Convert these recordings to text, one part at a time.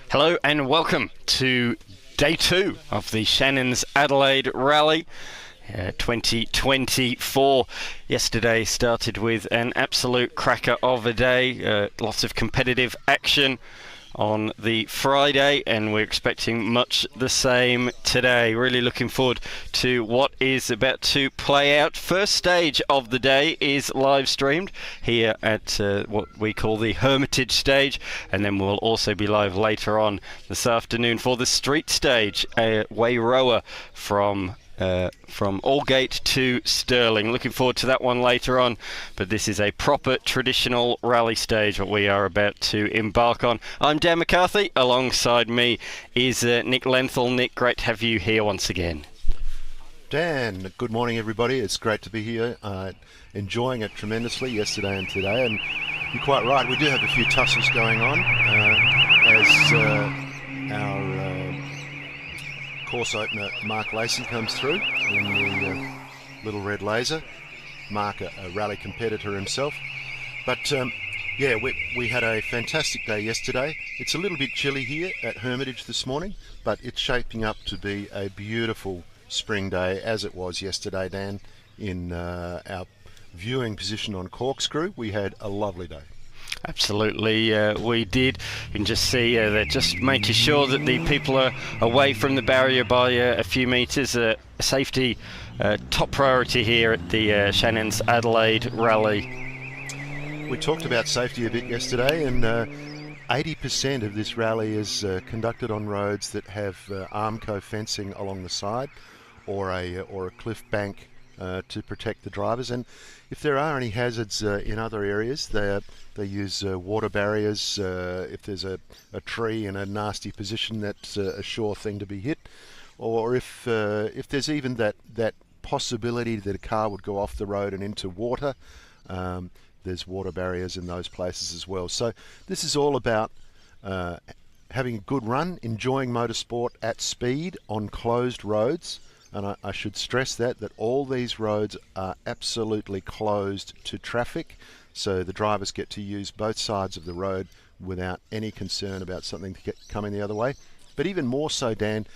Hello and welcome to day 2 of the Shannon's Adelaide Rally 2024. Yesterday started with an absolute cracker of a day, lots of competitive action on the Friday, and we're expecting much the same today. Really looking forward to what is about to play out. First stage of the day is live streamed here at what we call the Hermitage stage, and then we'll also be live later on this afternoon for the street stage, a Wairoa from Aldgate to Stirling. Looking forward to that one later on, but this is a proper traditional rally stage what we are about to embark on. I'm Dan McCarthy, alongside me is Nick Lenthal. Nick, great to have you here once again. Dan, good morning everybody. It's great to be here, enjoying it tremendously yesterday and today, and you're quite right, we do have a few tussles going on as our course opener Mark Lacey comes through in the little red laser. Mark, a rally competitor himself, but yeah, we had a fantastic day yesterday. It's a little bit chilly here at Hermitage this morning, but it's shaping up to be a beautiful spring day, as it was yesterday, Dan. In our viewing position on Corkscrew, we had a lovely day. Absolutely, we did. You can just see they're just making sure that the people are away from the barrier by a few metres. Safety top priority here at the Shannon's Adelaide Rally. We talked about safety a bit yesterday, and 80% of this rally is conducted on roads that have Armco fencing along the side, or a cliff bank to protect the drivers. And if there are any hazards in other areas, they use water barriers. If there's a tree in a nasty position, that's a sure thing to be hit. Or if there's even that possibility that a car would go off the road and into water, there's water barriers in those places as well. So this is all about having a good run, enjoying motorsport at speed on closed roads. And I should stress that all these roads are absolutely closed to traffic, so the drivers get to use both sides of the road without any concern about something coming the other way. But even more so, Dan,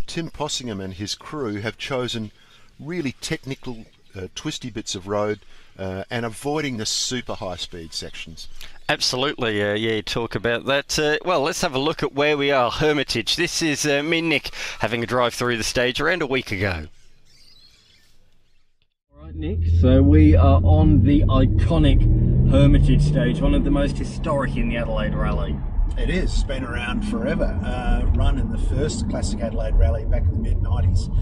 Tim Possingham and his crew have chosen really technical twisty bits of road and avoiding the super high-speed sections. Absolutely, yeah, talk about that. Well, let's have a look at where we are. Hermitage. This is me and Nick having a drive through the stage around a week ago. All right, Nick, so we are on the iconic Hermitage stage, one of the most historic in the Adelaide Rally. It is. It's been around forever. Run in the first Classic Adelaide Rally back in the mid-90s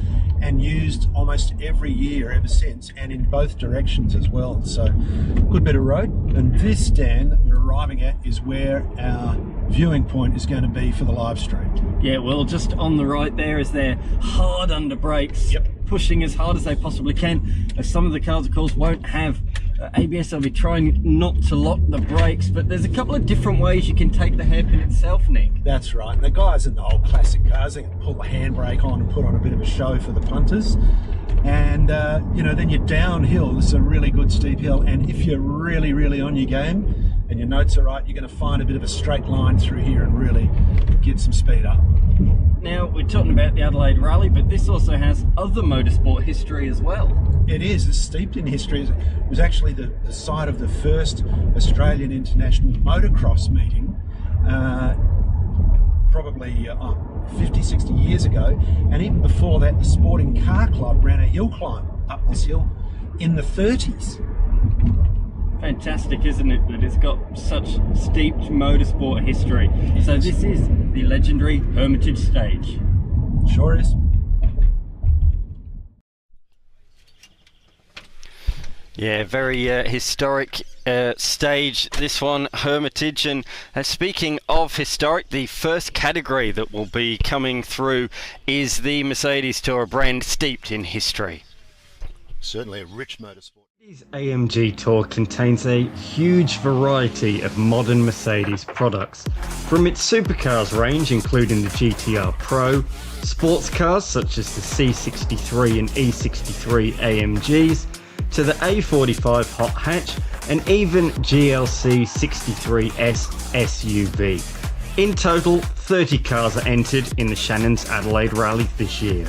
and used almost every year ever since, and in both directions as well. So, good bit of road. And this stand that we're arriving at is where our viewing point is going to be for the live stream. Yeah, well, just on the right there is their hard under brakes, pushing as hard as they possibly can. Some of the cars, of course, won't have ABS. I'll be trying not to lock the brakes, but there's a couple of different ways you can take the hairpin itself, Nick. That's right. And the guys in the old classic cars, they can pull the handbrake on and put on a bit of a show for the punters. And, you know, then you're downhill. This is a really good steep hill. And if you're really, really on your game and your notes are right, you're going to find a bit of a straight line through here and really get some speed up. Now, we're talking about the Adelaide Rally, but this also has other motorsport history as well. It is. It's steeped in history. It was actually the site of the first Australian International Motocross meeting, probably 50, 60 years ago. And even before that, the Sporting Car Club ran a hill climb up this hill in the 30s. Fantastic, isn't it, that it's got such steeped motorsport history. So this is the legendary Hermitage stage. Sure is. Yeah, very historic stage, this one, Hermitage. And speaking of historic, the first category that will be coming through is the Mercedes Tour, a brand steeped in history. Certainly a rich motorsport. Mercedes AMG Tour contains a huge variety of modern Mercedes products, from its supercars range including the GTR Pro, sports cars such as the C63 and E63 AMGs, to the A45 hot hatch, and even GLC 63S SUV. In total, 30 cars are entered in the Shannon's Adelaide Rally this year.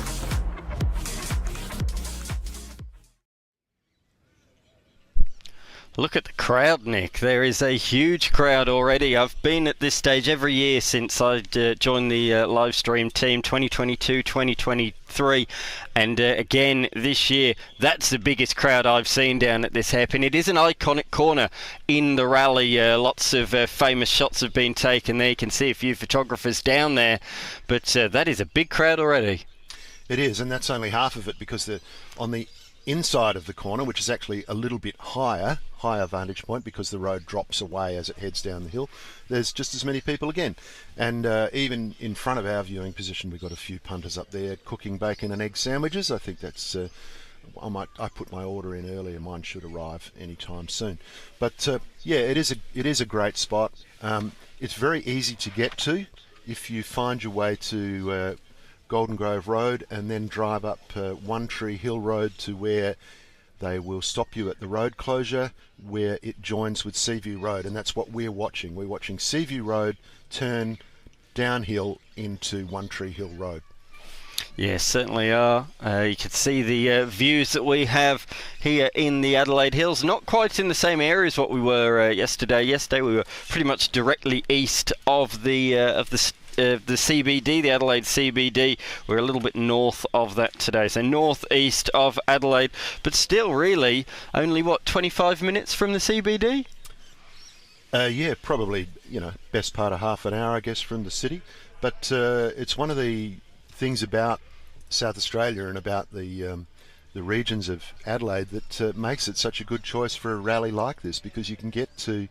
Look at the crowd, Nick. There is a huge crowd already. I've been at this stage every year since I joined the live stream team, 2022, 2023. And again, this year, that's the biggest crowd I've seen down at this hairpin. It is an iconic corner in the rally. Lots of famous shots have been taken there. You can see a few photographers down there. But that is a big crowd already. It is, and that's only half of it, because on the inside of the corner, which is actually a little bit higher vantage point because the road drops away as it heads down the hill, there's just as many people again. And even in front of our viewing position, we've got a few punters up there cooking bacon and egg sandwiches. I think that's I put my order in earlier. Mine should arrive anytime soon. But yeah, it is a great spot. It's very easy to get to if you find your way to Golden Grove Road and then drive up One Tree Hill Road to where they will stop you at the road closure where it joins with Seaview Road, and that's what we're watching. We're watching Seaview Road turn downhill into One Tree Hill Road. Yes, certainly are. You can see the views that we have here in the Adelaide Hills. Not quite in the same area as what we were yesterday. Yesterday we were pretty much directly east of the CBD, the Adelaide CBD. We're a little bit north of that today, so northeast of Adelaide, but still really only 25 minutes from the CBD. Yeah, probably, best part of half an hour, I guess, from the city. But it's one of the things about South Australia and about the regions of Adelaide that makes it such a good choice for a rally like this, because you can get to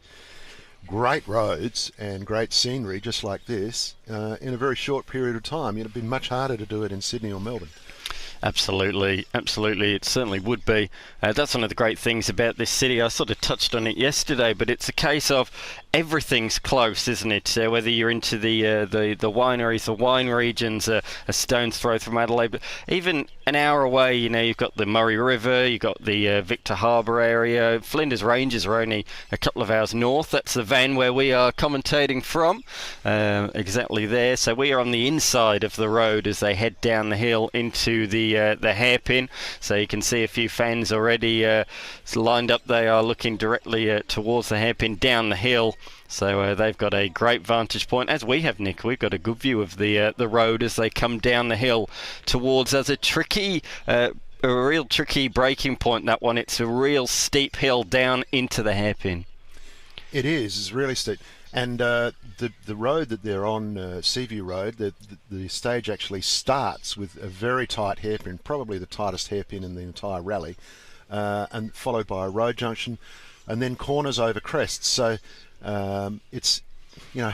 great roads and great scenery just like this in a very short period of time. It'd be much harder to do it in Sydney or Melbourne. Absolutely, it certainly would be. That's one of the great things about this city. I sort of touched on it yesterday, but it's a case of everything's close, isn't it? Whether you're into the wineries, the wine regions, a stone's throw from Adelaide, but even an hour away, you know, you've got the Murray River, you've got the Victor Harbour area. Flinders Ranges are only a couple of hours north. That's the van where we are commentating from, exactly there. So we are on the inside of the road as they head down the hill into the hairpin. So you can see a few fans already lined up. They are looking directly towards the hairpin down the hill. So they've got a great vantage point, as we have, Nick. We've got a good view of the road as they come down the hill towards us. A real tricky braking point, that one. It's a real steep hill down into the hairpin. It is. It's really steep. And the road that they're on, Seaview Road, the stage actually starts with a very tight hairpin, probably the tightest hairpin in the entire rally, and followed by a road junction, and then corners over crests. So it's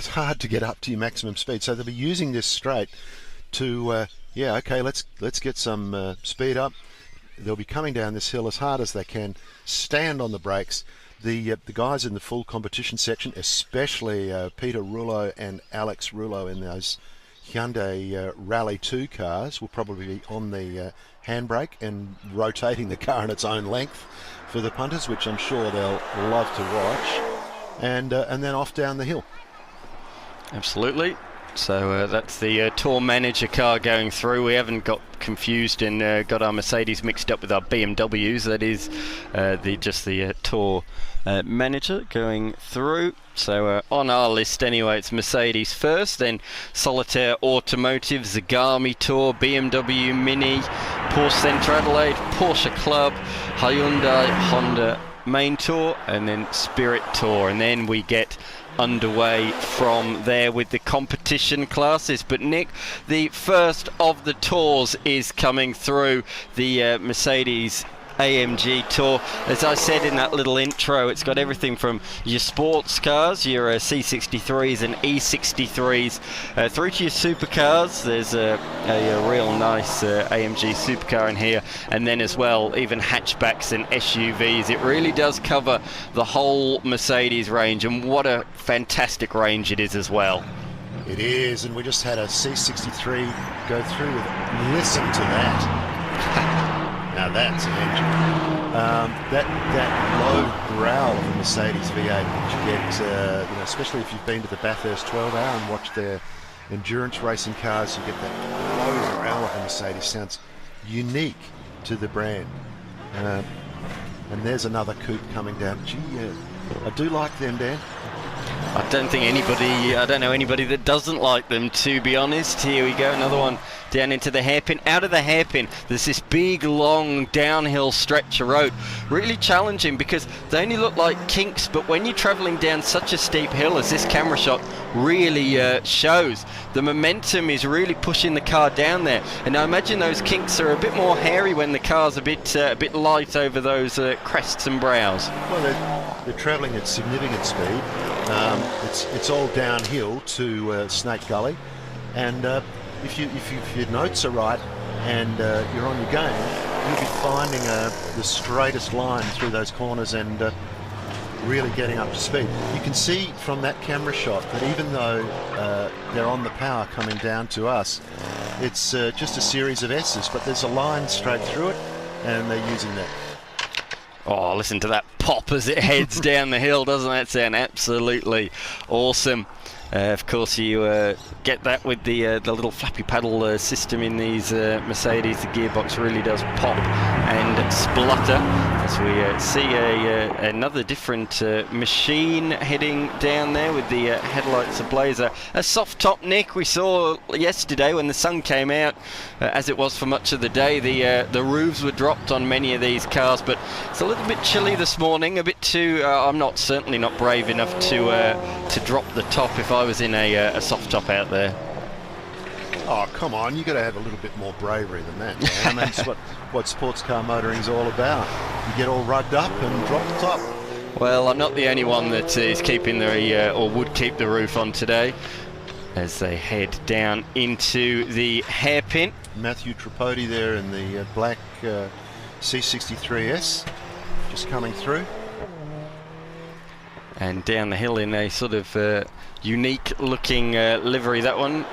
hard to get up to your maximum speed. So they'll be using this straight to let's get some speed up. They'll be coming down this hill as hard as they can, stand on the brakes. The guys in the full competition section, especially Peter Rouleau and Alex Rouleau in those Hyundai Rally 2 cars, will probably be on the handbrake and rotating the car in its own length for the punters, which I'm sure they'll love to watch. And then off down the hill. Absolutely. So that's the Tour Manager car going through. We haven't got confused and got our Mercedes mixed up with our BMWs. That is the Tour Manager going through. So on our list anyway, it's Mercedes first, then Solitaire Automotive, Zagame Tour, BMW Mini, Porsche Centre Adelaide, Porsche Club, Hyundai, Honda Main Tour, and then Spirit Tour. And then we get underway from there with the competition classes. But Nick, the first of the tours is coming through, the Mercedes AMG Tour. As I said in that little intro, it's got everything from your sports cars, your C63s and E63s, through to your supercars. There's a real nice AMG supercar in here, and then as well even hatchbacks and SUVs. It really does cover the whole Mercedes range, and what a fantastic range it is as well. It is, and we just had a C63 go through with it. Listen to that. Now that's an engine. That low growl of a Mercedes V8 that you get, especially if you've been to the Bathurst 12 Hour and watched their endurance racing cars, you get that low growl of a Mercedes. Sounds unique to the brand. And there's another coupe coming down. Gee, I do like them, Dan. I don't know anybody that doesn't like them, to be honest. Here we go, another one down into the hairpin. Out of the hairpin, there's this big, long, downhill stretch of road. Really challenging because they only look like kinks, but when you're travelling down such a steep hill, as this camera shot really shows, the momentum is really pushing the car down there. And I imagine those kinks are a bit more hairy when the car's a bit light over those crests and brows. Well, they're travelling at significant speed. It's all downhill to Snake Gully, and if your notes are right and you're on your game, you'll be finding the straightest line through those corners and really getting up to speed. You can see from that camera shot that even though they're on the power coming down to us, it's just a series of S's, but there's a line straight through it, and they're using that. Oh, listen to that pop as it heads down the hill. Doesn't that sound absolutely awesome? Of course, you get that with the little flappy paddle system in these Mercedes. The gearbox really does pop and splutter as we see another different machine heading down there with the headlights ablaze. A soft top, Nick, we saw yesterday when the sun came out, as it was for much of the day. The roofs were dropped on many of these cars, but it's a little bit chilly this morning, a bit too... I'm certainly not brave enough to drop the top if I was in a soft top out there. Oh, come on, you got to have a little bit more bravery than that, man. I mean, that's what sports car motoring is all about. You get all rugged up and drop the top. Well, I'm not the only one that is keeping or would keep the roof on today as they head down into the hairpin. Matthew Tripodi there in the black C63S just coming through. And down the hill in a sort of unique looking livery, that one,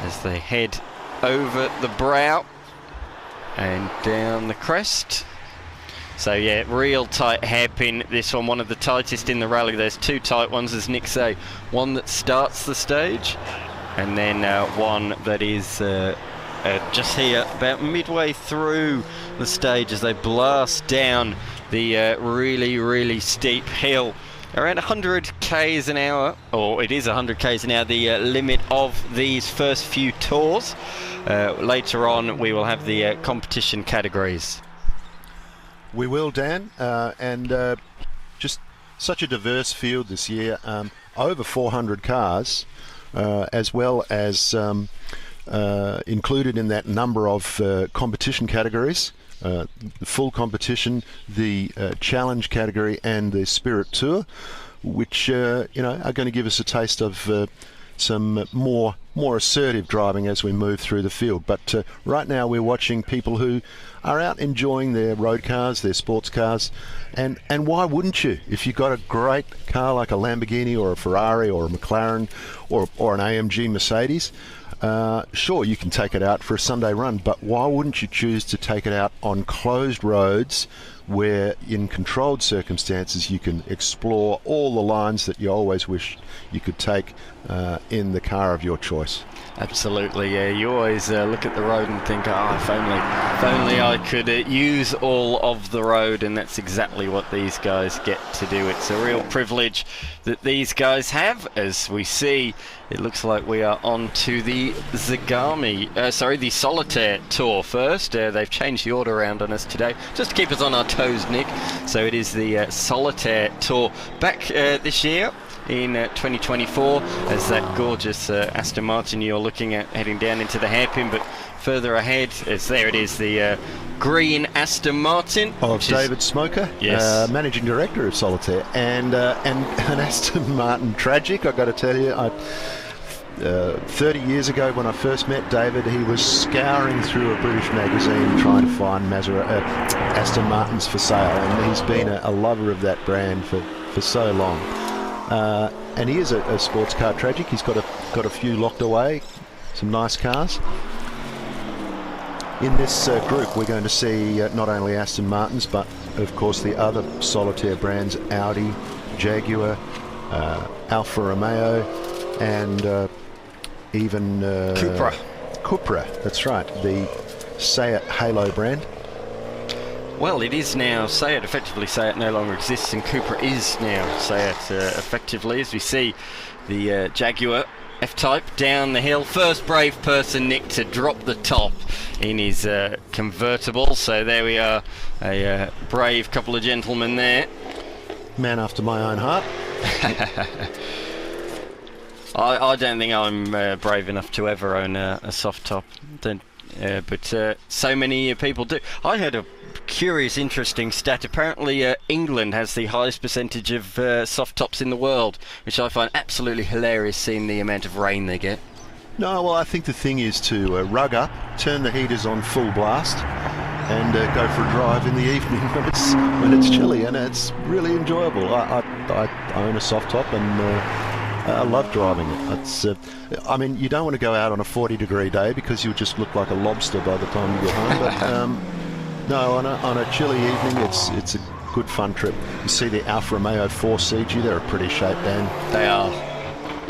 as they head over the brow. and down the crest. So yeah, real tight hairpin. This one of the tightest in the rally. There's two tight ones, as Nick say. One that starts the stage, and then one that is just here about midway through the stage as they blast down the really steep hill. Around 100 k's an hour, or it is 100 k's an hour, the limit of these first few tours. Later on we will have the competition categories. We will, Dan, and just such a diverse field this year. Over 400 cars, as well as included in that number of competition categories. The full competition, the challenge category, and the Spirit Tour, which are going to give us a taste of some more assertive driving as we move through the field. But right now we're watching people who are out enjoying their road cars, their sports cars, and why wouldn't you? If you've got a great car like a Lamborghini or a Ferrari or a McLaren or an AMG Mercedes, sure, you can take it out for a Sunday run, but why wouldn't you choose to take it out on closed roads where in controlled circumstances you can explore all the lines that you always wish you could take in the car of your choice? Absolutely, yeah. You always look at the road and think, if only I could use all of the road, and that's exactly what these guys get to do. It's a real privilege that these guys have. As we see, it looks like we are on to the Zagame, the Solitaire Tour first. They've changed the order around on us today, just to keep us on our toes, Nick. So it is the Solitaire Tour back this year in 2024, as that gorgeous Aston Martin you're looking at heading down into the hairpin. But further ahead, there it is, the green Aston Martin of David Smoker, yes, managing director of Solitaire, and an Aston Martin tragic. I've got to tell you, 30 years ago when I first met David, he was scouring through a British magazine trying to find Aston Martins for sale, and he's been a lover of that brand for so long. And he is a sports car tragic. He's got a few locked away, some nice cars. In this group we're going to see not only Aston Martins, but of course the other Solitaire brands: Audi, Jaguar, Alfa Romeo, and even Cupra, that's right, the Seat Halo brand. Well, it is now Seat. Effectively, Seat no longer exists, and Cupra is now Seat effectively, as we see the Jaguar F-Type down the hill. First brave person, Nick, to drop the top in his convertible. So there we are, a brave couple of gentlemen there. Man after my own heart. I don't think I'm brave enough to ever own a soft top, but so many people do. I heard a curious, interesting stat. Apparently England has the highest percentage of soft tops in the world, which I find absolutely hilarious, seeing the amount of rain they get. No, well, I think the thing is to rug up, turn the heaters on full blast, and go for a drive in the evening when it's chilly, and it's really enjoyable. I own a soft top, and I love driving it. It's, I mean, you don't want to go out on a 40-degree day because you'll just look like a lobster by the time you get home. But no, on a chilly evening, it's a good fun trip. You see the Alfa Romeo 4CG, they're a pretty shape, Dan. They are.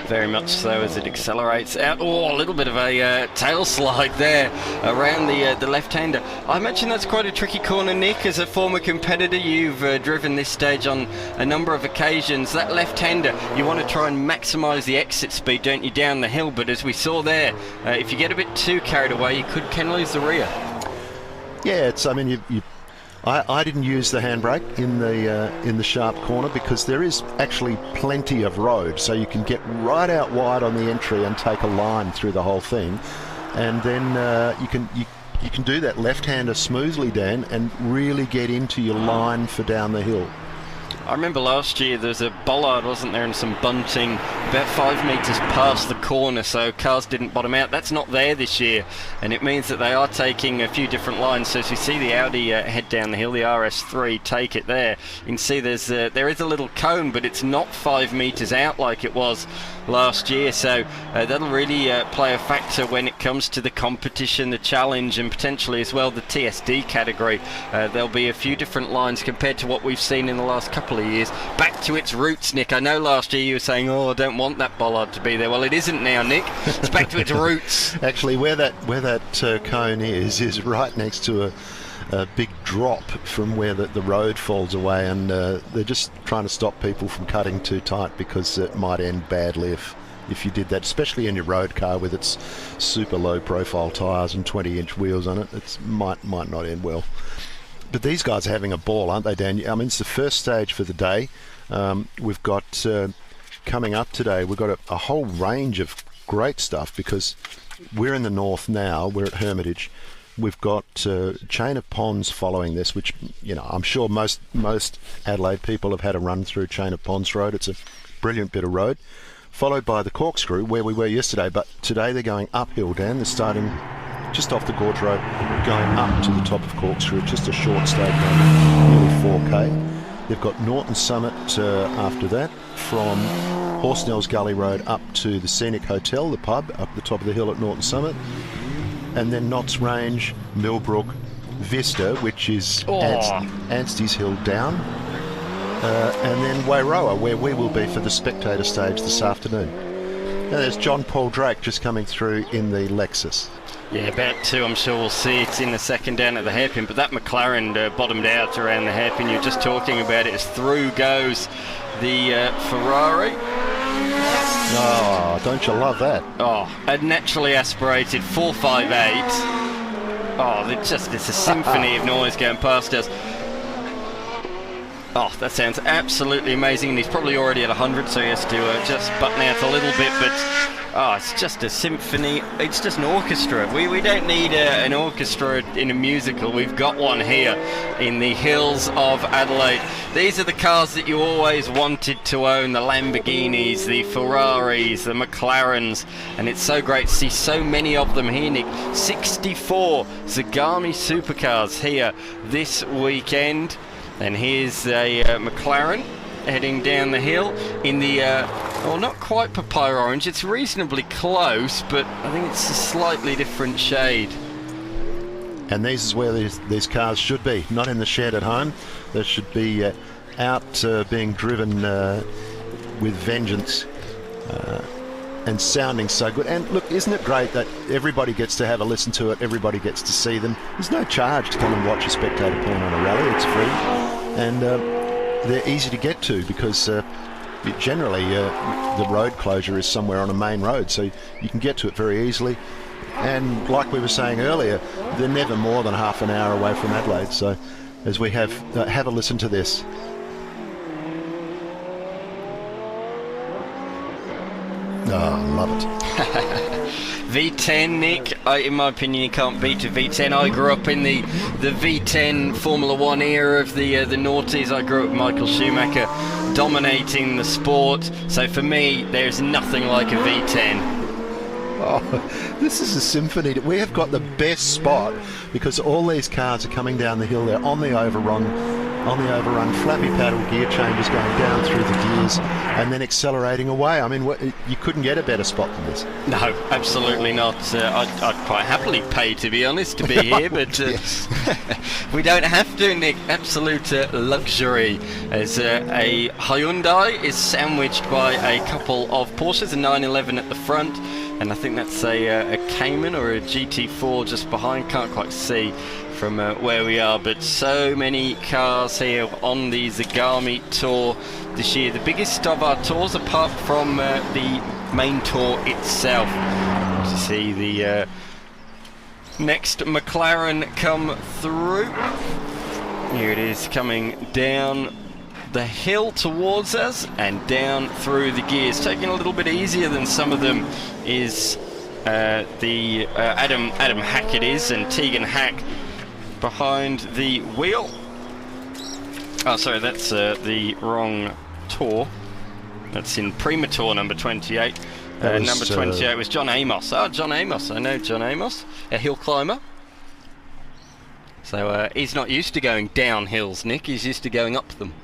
Very much so, as it accelerates out. Oh, a little bit of a tail slide there around the left-hander. I imagine that's quite a tricky corner, Nick. As a former competitor, you've driven this stage on a number of occasions. That left-hander, you want to try and maximise the exit speed, don't you, down the hill? But as we saw there, if you get a bit too carried away, you can lose the rear. Yeah, I mean, I didn't use the handbrake in the sharp corner because there is actually plenty of road, so you can get right out wide on the entry and take a line through the whole thing, and then you can do that left-hander smoothly, Dan, and really get into your line for down the hill. I remember last year there was a bollard, wasn't there, and some bunting about 5 metres past the corner, so cars didn't bottom out. That's not there this year, and it means that they are taking a few different lines. So as you see the Audi head down the hill, the RS3 take it there, you can see there is a little cone, but it's not 5 metres out like it was last year. So that'll really play a factor when it comes to the competition, the challenge, and potentially as well the TSD category. There'll be a few different lines compared to what we've seen in the last couple of years. Back to its roots, Nick. I know last year you were saying, oh, I don't want that bollard to be there. Well, it isn't now, Nick. It's back to its roots. Actually, where that cone is right next to a big drop from where the road falls away, and they're just trying to stop people from cutting too tight, because it might end badly if you did that, especially in your road car with its super low profile tyres and 20-inch wheels on it. It might not end well. But these guys are having a ball, aren't they, Dan? I mean, it's the first stage for the day. We've got coming up today, we've got a whole range of great stuff, because we're in the north now. We're at Hermitage. We've got Chain of Ponds following this, which, you know, I'm sure most Adelaide people have had a run through Chain of Ponds Road. It's a brilliant bit of road. Followed by the Corkscrew, where we were yesterday, but today they're going uphill, Dan. They're starting just off the Gorge Road, going up to the top of Corkscrew, just a short stage, nearly 4k. They've got Norton Summit after that, from Horsenells Gully Road up to the Scenic Hotel, the pub, up the top of the hill at Norton Summit. And then Knott's Range, Millbrook, Vista, which is Anstey's Hill down. And then Wairoa, where we will be for the spectator stage this afternoon. And there's John Paul Drake just coming through in the Lexus. Yeah, about 2. I'm sure we'll see it in the second down at the hairpin, but that McLaren bottomed out around the hairpin. You're just talking about it as through goes the Ferrari. Oh, don't you love that? Oh, a naturally aspirated 458. Oh, it's a symphony of noise going past us. Oh, that sounds absolutely amazing, and he's probably already at 100, so he has to just button out a little bit, but it's just a symphony. It's just an orchestra. We don't need an orchestra in a musical. We've got one here in the hills of Adelaide. These are the cars that you always wanted to own, the Lamborghinis, the Ferraris, the McLarens, and it's so great to see so many of them here, Nick. 64 Zagame supercars here this weekend. And here's a McLaren heading down the hill in the, well, not quite papaya orange. It's reasonably close, but I think it's a slightly different shade. And this is where these cars should be, not in the shed at home. They should be out being driven with vengeance and sounding so good. And look, isn't it great that everybody gets to have a listen to it, everybody gets to see them. There's no charge to come and watch a spectator point on a rally. It's free, and they're easy to get to, because generally the road closure is somewhere on a main road, so you can get to it very easily. And like we were saying earlier, they're never more than half an hour away from Adelaide. So as we have a listen to this. Oh, love it. V10, Nick, in my opinion, you can't beat a V10. I grew up in the V10 Formula 1 era of the noughties. I grew up with Michael Schumacher dominating the sport. So for me, there's nothing like a V10. Oh, this is a symphony. We have got the best spot, because all these cars are coming down the hill. They're on the overrun, flappy paddle gear changes going down through the gears and then accelerating away. I mean, you couldn't get a better spot than this. No, absolutely not. I'd quite happily pay, to be honest, to be here, but we don't have to, Nick. Absolute luxury, as a Hyundai is sandwiched by a couple of Porsches, a 911 at the front, and I think that's a Cayman or a GT4 just behind. Can't quite see from where we are, but so many cars here on the Zagame tour this year, the biggest of our tours apart from the main tour itself. To see the next McLaren come through. Here it is, coming down the hill towards us and down through the gears. Taking a little bit easier than some of them is the Adam Hackett is, and Tegan Hack behind the wheel. Oh, sorry, that's the wrong tour. That's in Prima Tour number 28. Number 28 was John Amos. Oh, John Amos. I know John Amos, a hill climber. So he's not used to going down hills, Nick. He's used to going up them.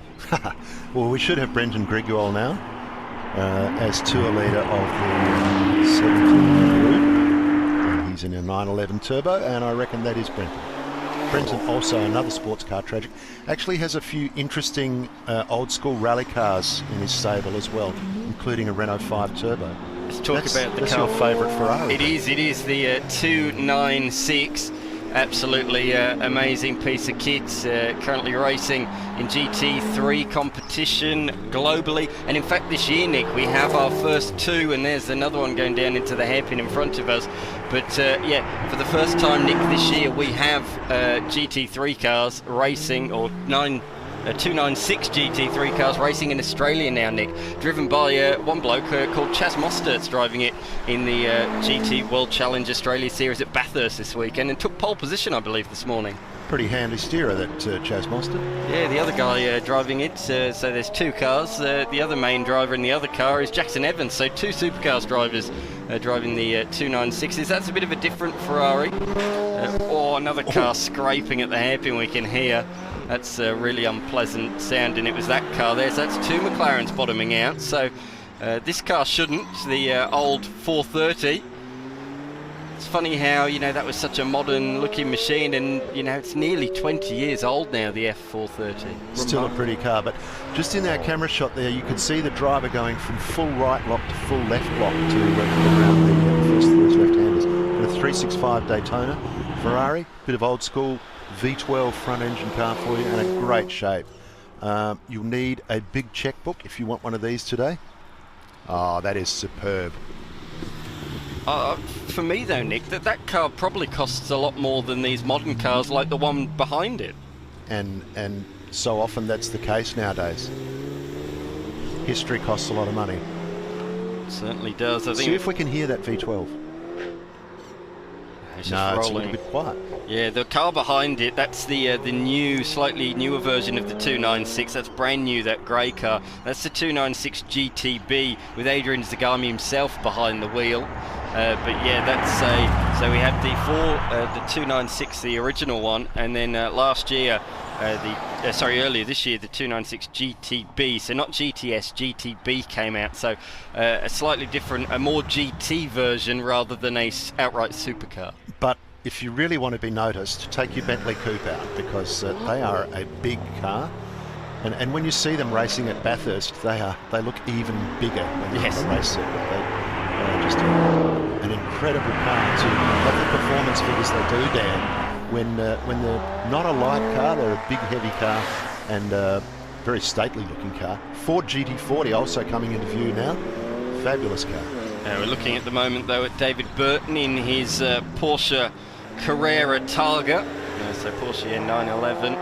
Well, we should have Brenton Griguel now as tour leader of the 17 group. And he's in a 911 Turbo, and I reckon that is Brenton. Brenton, also another sports car tragic, actually has a few interesting old school rally cars in his stable as well, including a Renault 5 Turbo. Let's talk about the that's car. Your favourite Ferrari. It is the 296. Absolutely amazing piece of kit. Currently racing in GT3 competition globally, and in fact this year, Nick, we have our first two, and there's another one going down into the hairpin in front of us. But yeah, for the first time, Nick, this year we have GT3 cars racing, or 296 GT3 cars racing in Australia now, Nick, driven by one bloke called Chaz Mostert's driving it in the GT World Challenge Australia Series at Bathurst this weekend, and took pole position, I believe, this morning. Pretty handy steerer, that Chaz Mostert. Yeah, the other guy driving it, so there's two cars. The other main driver in the other car is Jackson Evans, so two supercars drivers driving the 296s. That's a bit of a different Ferrari. Another car scraping at the hairpin, we can hear. That's a really unpleasant sound, and it was that car there. So that's two McLarens bottoming out. So this car shouldn't, the old 430. It's funny how, that was such a modern looking machine, and, it's nearly 20 years old now, the F430. Still a pretty car, but just in that camera shot there, you could see the driver going from full right lock to full left lock to around the first those left-handers. And a 365 Daytona Ferrari, bit of old school V12 front engine car for you, and a great shape. You'll need a big checkbook if you want one of these today. Oh, that is superb. For me though, Nick, that car probably costs a lot more than these modern cars like the one behind it. And so often that's the case nowadays. History costs a lot of money. It certainly does. I think. See if we can hear that V12. It's no, just it's a rolling. little bit quiet. Yeah, the car behind it, that's the new, slightly newer version of the 296. That's brand new, that grey car. That's the 296 GTB with Adrian Zagame himself behind the wheel. But yeah, that's so we had the 296, the original one, and then last year, earlier this year, the 296 GTB. So not GTS, GTB came out. So a slightly different, a more GT version rather than a outright supercar. But if you really want to be noticed, take your Bentley Coupe out, because they are a big car. And when you see them racing at Bathurst, they look even bigger when they're on the race circuit. They're just an incredible car to have the performance figures they do, Dan. When they're not a light car, they're a big, heavy car, and a very stately looking car. Ford GT40 also coming into view now. Fabulous car. We're looking at the moment though at David Burton in his Porsche Carrera Targa. So Porsche 911.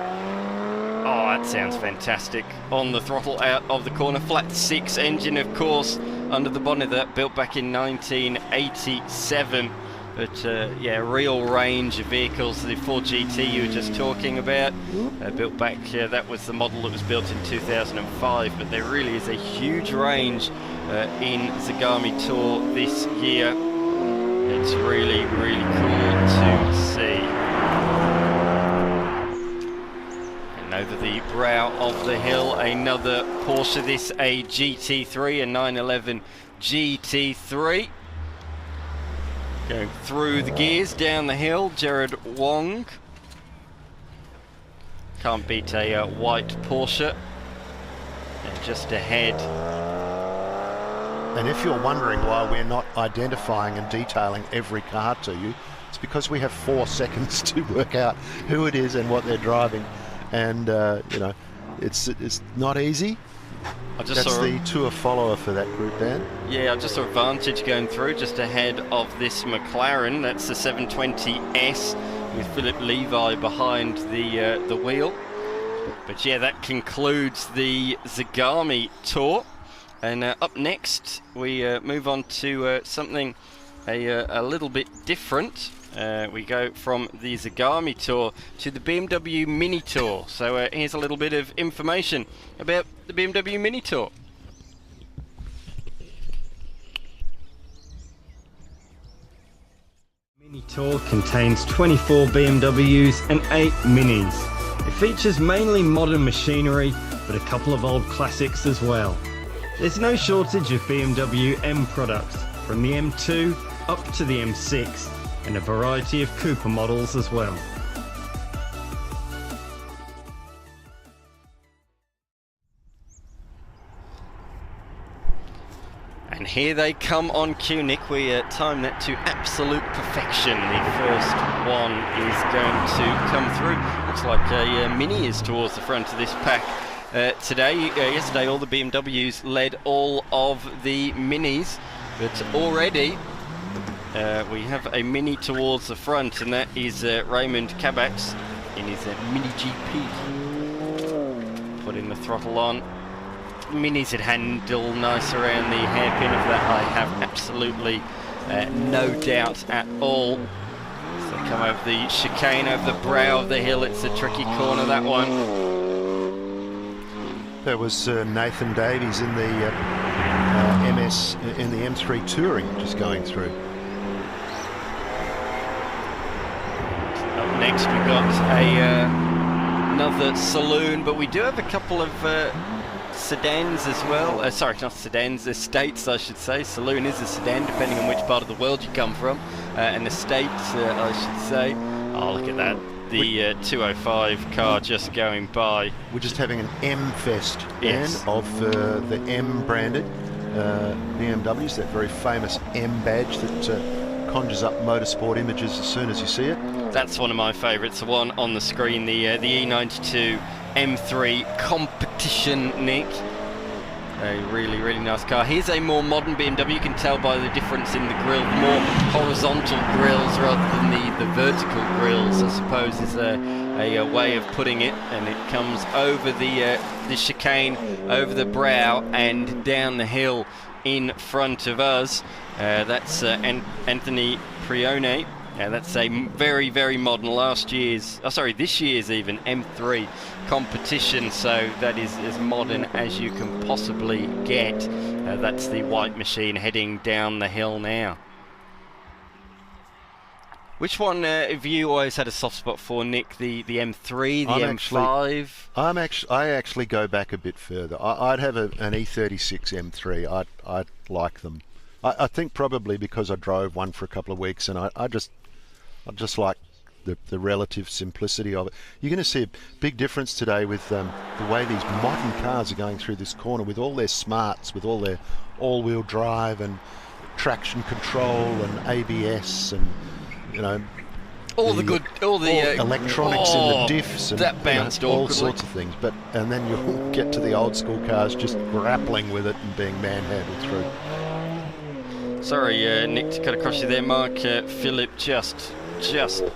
Oh, that sounds fantastic. On the throttle out of the corner. Flat 6 engine, of course, under the bonnet, that built back in 1987. But yeah, real range of vehicles. The Ford GT you were just talking about, built back, that was the model that was built in 2005. But there really is a huge range in Zagame Tour this year. It's really, really cool to see. And over the brow of the hill, another Porsche, this a GT3, a 911 GT3. Going through the gears, down the hill, Jared Wong. Can't beat a white Porsche. And just ahead. And if you're wondering why we're not identifying and detailing every car to you, it's because we have 4 seconds to work out who it is and what they're driving. And, it's not easy. That's the tour follower for that group, Dan. Yeah, I just saw Vantage going through just ahead of this McLaren. That's the 720S with Philip Levi behind the wheel. But yeah, that concludes the Zagame Tour. And up next, we move on to something a little bit different. we go from the Zagame Tour to the BMW Mini Tour. So here's a little bit of information about the BMW Mini Tour. Mini Tour contains 24 BMWs and 8 Minis. It features mainly modern machinery, but a couple of old classics as well. There's no shortage of BMW M products, from the M2 up to the M6, and a variety of Cooper models as well. And here they come on cue, Nick. We time that to absolute perfection. The first one is going to come through. Looks like a Mini is towards the front of this pack today. Yesterday all the BMWs led all of the Minis, but already we have a Mini towards the front, and that is Raymond Kabaks in his Mini GP. Putting the throttle on. Minis would handle nice around the hairpin of that, I have absolutely no doubt at all. So they come over the chicane, over the brow of the hill. It's a tricky corner, that one. There was Nathan Davies in the MS in the M3 Touring just going through. Up next we've got another saloon, but we do have a couple of sedans as well. Sorry, not sedans, estates I should say. Saloon is a sedan depending on which part of the world you come from. An estate I should say. Oh, look at that. The 205 car just going by. We're just having an M Fest, yes, of the M branded BMWs, that very famous M badge that conjures up motorsport images as soon as you see it. That's one of my favourites, the one on the screen, the E92 M3 Competition, Nick. A really, really nice car. Here's a more modern BMW. You can tell by the difference in the grille, the more horizontal grills rather than the vertical grills, I suppose, is a way of putting it. And it comes over the chicane, over the brow, and down the hill in front of us. That's Anthony Prione. That's a very, very modern this year's even M3 competition, so that is as modern as you can possibly get. That's the white machine heading down the hill now. Which one have you always had a soft spot for, Nick? The M3, the M5? I actually go back a bit further. I'd have an E36 M3. I'd like them. I think probably because I drove one for a couple of weeks, and I just like the relative simplicity of it. You're going to see a big difference today with the way these modern cars are going through this corner, with all their smarts, with all their all-wheel drive and traction control and ABS and all the in electronics and the diffs and that bounced all sorts of things. And then you'll get to the old school cars just grappling with it and being manhandled through. Sorry, Nick, to cut across you there. Mark Phillip just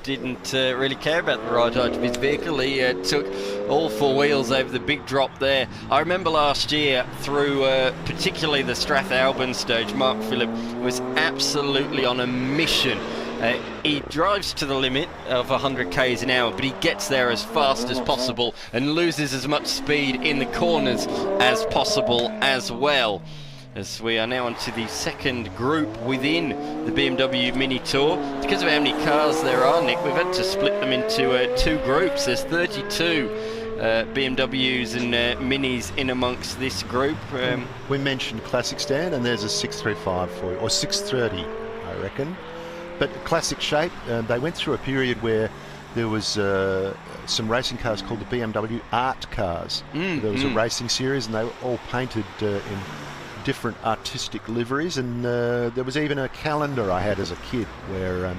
didn't really care about the ride height of his vehicle. He took all four wheels over the big drop there. I remember last year through particularly the Strathalbyn stage, Mark Phillip was absolutely on a mission. He drives to the limit of 100 k's an hour, but he gets there as fast as possible and loses as much speed in the corners as possible as well. As we are now onto the second group within the BMW Mini Tour. Because of how many cars there are, Nick, we've had to split them into two groups. There's 32 BMWs and Minis in amongst this group. We mentioned Classic Stand, and there's a 635 for you, or 630, I reckon. But classic shape, they went through a period where there was some racing cars called the BMW Art Cars. There was a racing series, and they were all painted in different artistic liveries, and there was even a calendar I had as a kid where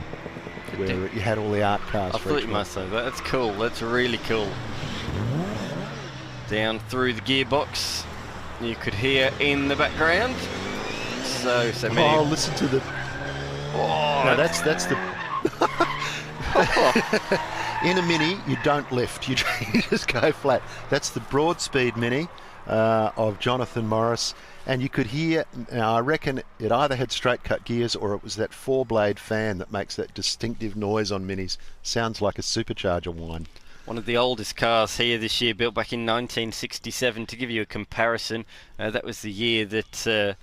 you had all the art cars. I thought you must say that. That's cool. That's really cool. Down through the gearbox, you could hear in the background. So many. Oh, listen to the. Oh, no, that's the. In a Mini, you don't lift. You just go flat. That's the Broadspeed Mini of Jonathan Morris. And you could hear, now I reckon it either had straight cut gears or it was that 4-blade fan that makes that distinctive noise on Minis. Sounds like a supercharger whine. One of the oldest cars here this year, built back in 1967. To give you a comparison, that was the year that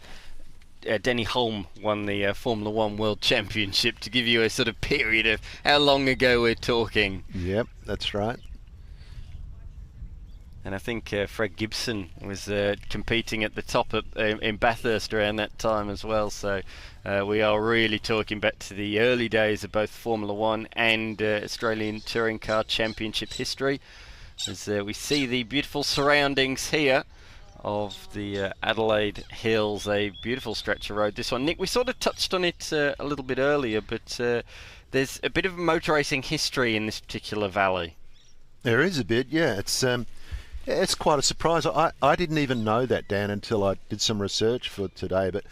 Denny Hulme won the Formula One World Championship, to give you a sort of period of how long ago we're talking. Yep, that's right. And I think Fred Gibson was competing at the top in Bathurst around that time as well. So we are really talking back to the early days of both Formula One and Australian Touring Car Championship history. As we see the beautiful surroundings here of the Adelaide Hills, a beautiful stretch of road. This one, Nick, we sort of touched on it a little bit earlier, but there's a bit of motor racing history in this particular valley. There is a bit, yeah. It's quite a surprise. I didn't even know that, Dan, until I did some research for today. But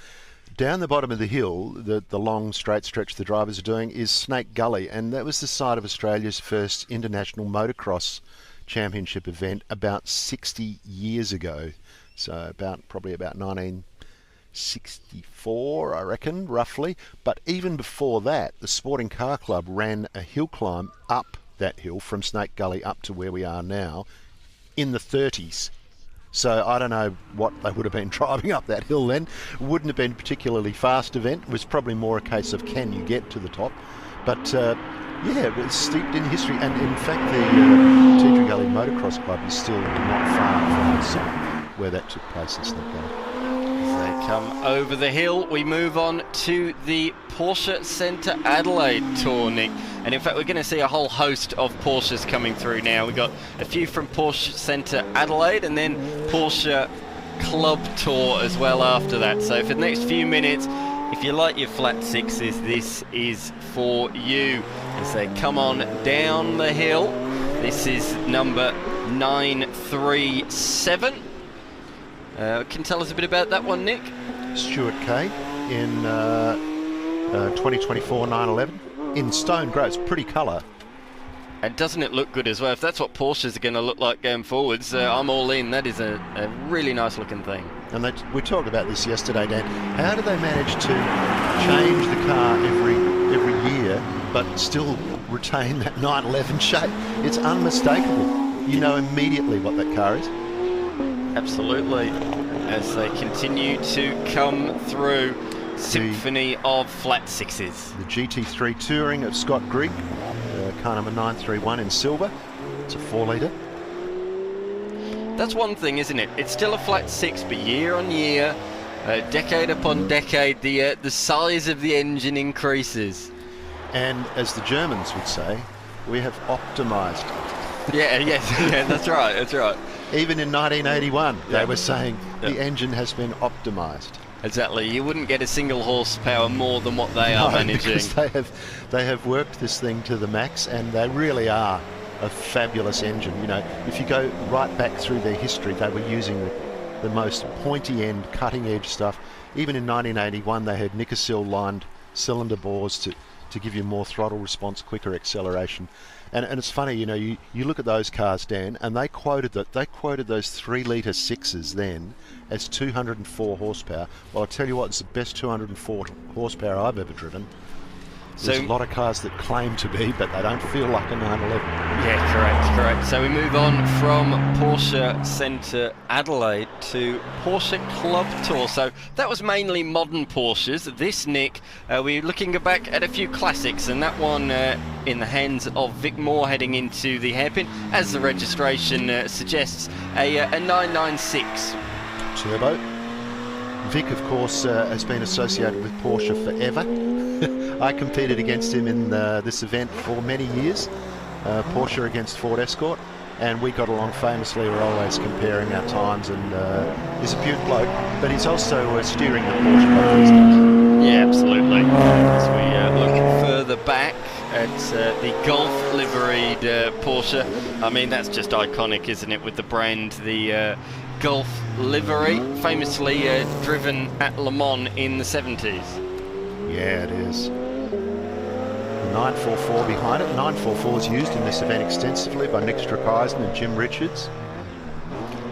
down the bottom of the hill, the long straight stretch the drivers are doing, is Snake Gully, and that was the site of Australia's first international motocross championship event about 60 years ago. So probably about 1964, I reckon, roughly. But even before that, the Sporting Car Club ran a hill climb up that hill from Snake Gully up to where we are now in the 30s. So I don't know what they would have been driving up that hill then. Wouldn't have been a particularly fast event. It was probably more a case of can you get to the top. But yeah, it was steeped in history. And in fact, the Teedra Gully Motocross Club is still not far from the site where that took place in Snake Gully. They come over the hill. We move on to the Porsche Centre Adelaide Tour, Nick. And in fact, we're going to see a whole host of Porsches coming through now. We've got a few from Porsche Centre Adelaide and then Porsche Club Tour as well after that. So for the next few minutes, if you like your flat sixes, this is for you. As they come on down the hill, this is number 937. Can you tell us a bit about that one, Nick? Stuart Kay in 2024 911 in stone grey. It's pretty colour. And doesn't it look good as well? If that's what Porsches are going to look like going forwards, I'm all in. That is a really nice looking thing. And we talked about this yesterday, Dan. How do they manage to change the car every year but still retain that 911 shape? It's unmistakable. You know immediately what that car is. Absolutely. As they continue to come through, symphony of flat sixes. The GT3 Touring of Scott Grigg, car number 931 in silver. It's a 4-litre. That's one thing, isn't it? It's still a flat six, but year on year, decade upon decade, the size of the engine increases. And as the Germans would say, we have optimised. Yeah, that's right, that's right. Even in 1981, they were saying the engine has been optimised. Exactly. You wouldn't get a single horsepower more than what they are managing. Because they have worked this thing to the max, and they really are a fabulous engine. You know, if you go right back through their history, they were using the most pointy end, cutting edge stuff. Even in 1981, they had Nikasil lined cylinder bores to give you more throttle response, quicker acceleration. And it's funny, you know, you look at those cars, Dan, and they quoted those 3-litre sixes then as 204 horsepower. Well, I'll tell you what, it's the best 204 horsepower I've ever driven. There's a lot of cars that claim to be, but they don't feel like a 911. Yeah, correct. So we move on from Porsche Centre Adelaide to Porsche Club Tour. So that was mainly modern Porsches. This, Nick, we're looking back at a few classics, and that one in the hands of Vic Moore heading into the hairpin, as the registration suggests, a 996. Turbo. Vic, of course, has been associated with Porsche forever. I competed against him in this event for many years, Porsche against Ford Escort, and we got along famously. We're always comparing our times, and he's a beaut bloke, but he's also steering the Porsche boat these days. Yeah, absolutely. As we look further back at the Golf liveried Porsche, I mean, that's just iconic, isn't it, with the brand, the Golf livery, famously driven at Le Mans in the 70s. Yeah, it is. 944 behind it. 944 is used in this event extensively by Nick Strakheisen and Jim Richards.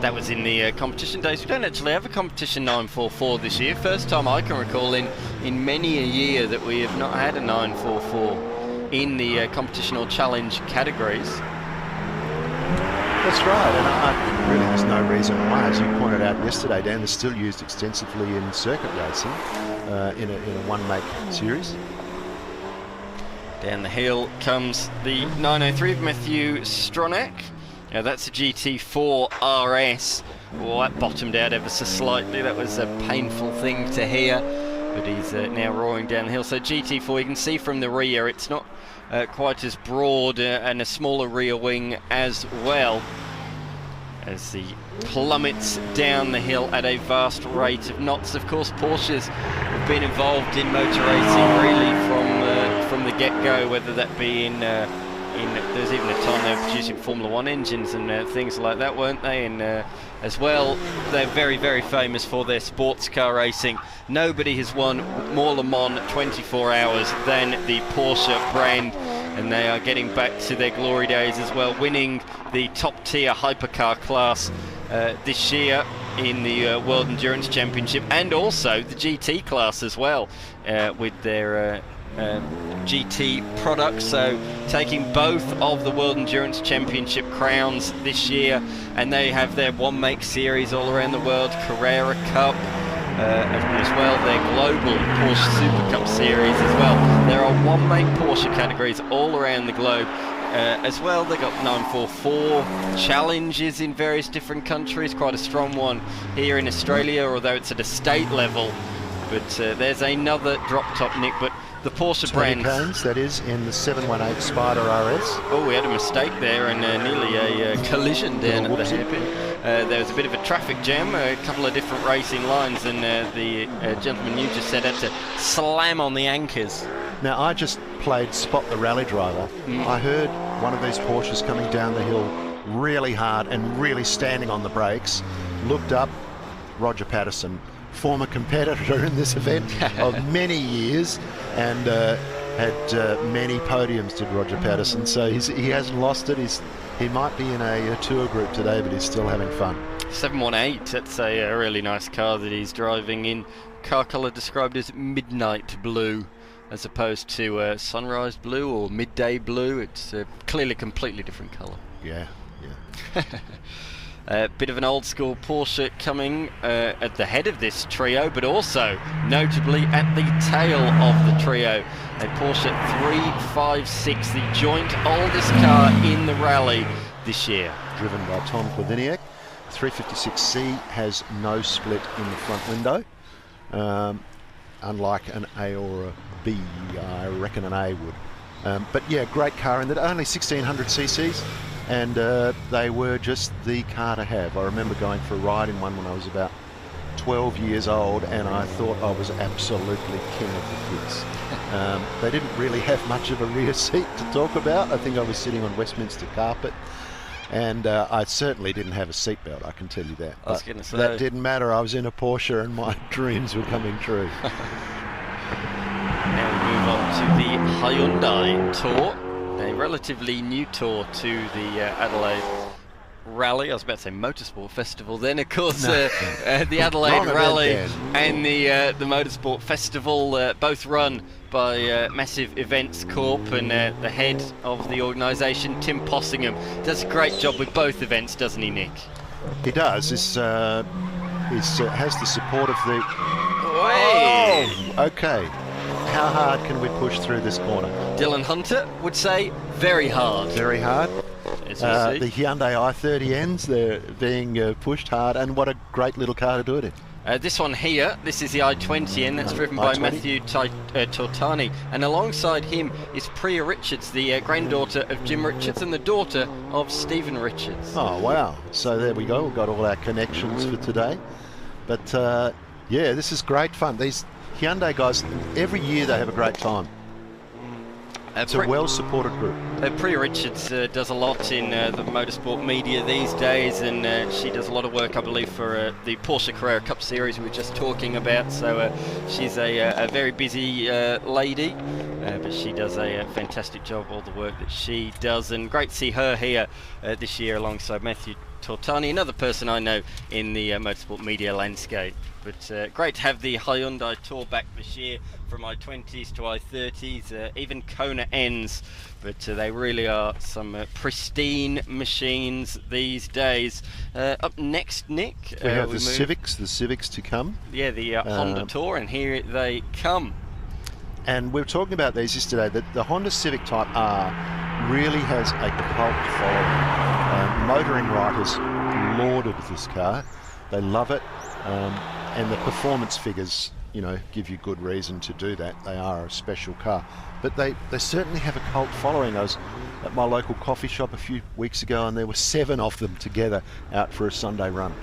That was in the competition days. We don't actually have a competition 944 this year. First time I can recall in many a year that we have not had a 944 in the competition or challenge categories. That's right, and really there's no reason why. As you pointed out yesterday, Dan, they're still used extensively in circuit racing in a one-make series. Down the hill comes the 903 of Matthew Stronach. Now that's a GT4 RS. Oh, that bottomed out ever so slightly. That was a painful thing to hear. But he's now roaring down the hill. So GT4, you can see from the rear, it's not quite as broad and a smaller rear wing as well. As he plummets down the hill at a vast rate of knots. Of course, Porsches have been involved in motor racing really from the get-go, whether that be in there's even a time they were producing Formula 1 engines and things like that, weren't they? And as well, they're very, very famous for their sports car racing. Nobody has won more Le Mans 24 hours than the Porsche brand, and they are getting back to their glory days as well, winning the top-tier hypercar class this year in the World Endurance Championship, and also the GT class as well, with their GT products. So taking both of the World Endurance Championship crowns this year, and they have their one-make series all around the world, Carrera Cup, as well their global Porsche Super Cup series as well. There are one-make Porsche categories all around the globe. As well, they got 944 challenges in various different countries, quite a strong one here in Australia, although it's at a state level. But there's another drop top, Nick. But the Porsche brand, pounds, that is, in the 718 Spider RS. Oh, we had a mistake there, and nearly a collision down at the hairpin. There was a bit of a traffic jam, a couple of different racing lines, and the gentleman you just said had to slam on the anchors. Now, I just played Spot the Rally Driver. I heard one of these Porsches coming down the hill really hard and really standing on the brakes. Looked up, Roger Patterson, former competitor in this event of many years, and had many podiums, did Roger Patterson. So he hasn't lost it. He might be in a tour group today, but he's still having fun. 718, that's a really nice car that he's driving in. Car colour described as midnight blue, as opposed to sunrise blue or midday blue. It's clearly a completely different colour. Yeah. Bit of an old school Porsche coming at the head of this trio, but also notably at the tail of the trio. A Porsche 356, the joint oldest car in the rally this year. Driven by Tom Klaviniak. 356C has no split in the front window, unlike an A or a B. I reckon an A would. But yeah, great car, and that only 1600 cc's. And they were just the car to have. I remember going for a ride in one when I was about 12 years old, and I thought I was absolutely king of the kids. They didn't really have much of a rear seat to talk about. I think I was sitting on Westminster carpet, and I certainly didn't have a seatbelt, I can tell you that. I was going to say. That didn't matter. I was in a Porsche and my dreams were coming true. Now we move on to the Hyundai Tour. A relatively new tour to the Adelaide Rally. I was about to say Motorsport Festival. Then, of course, the Adelaide Rally and the Motorsport Festival, both run by Massive Events Corp, and the head of the organisation, Tim Possingham, does a great job with both events, doesn't he, Nick? He does. He has the support of the... Oh, okay. How hard can we push through this corner? Dylan Hunter would say very hard. Very hard. As The Hyundai i30Ns, they're being pushed hard, and what a great little car to do it in. This one here, this is the i20N, that's driven by i20. Matthew Tortani, and alongside him is Priya Richards, the granddaughter of Jim Richards and the daughter of Stephen Richards. Oh, wow. So there we go. We've got all our connections for today. But, yeah, this is great fun. These Hyundai guys, every year they have a great time. It's a well-supported group. Priya Richards does a lot in the motorsport media these days, and she does a lot of work, I believe, for the Porsche Carrera Cup series we were just talking about. So she's a very busy lady, but she does a fantastic job, all the work that she does, and great to see her here this year alongside Matthew Tortani, another person I know in the motorsport media landscape. But great to have the Hyundai Tour back this year, from i20s to i30s, even Kona Ns. But they really are some pristine machines these days. Up next, Nick, we have the Civics to come. Yeah, the Honda Tour, and here they come. And we were talking about these yesterday, that the Honda Civic Type R really has a cult following. Motoring writers lauded this car. They love it. And the performance figures, you know, give you good reason to do that. They are a special car. But they certainly have a cult following. I was at my local coffee shop a few weeks ago, and there were 7 of them together out for a Sunday run.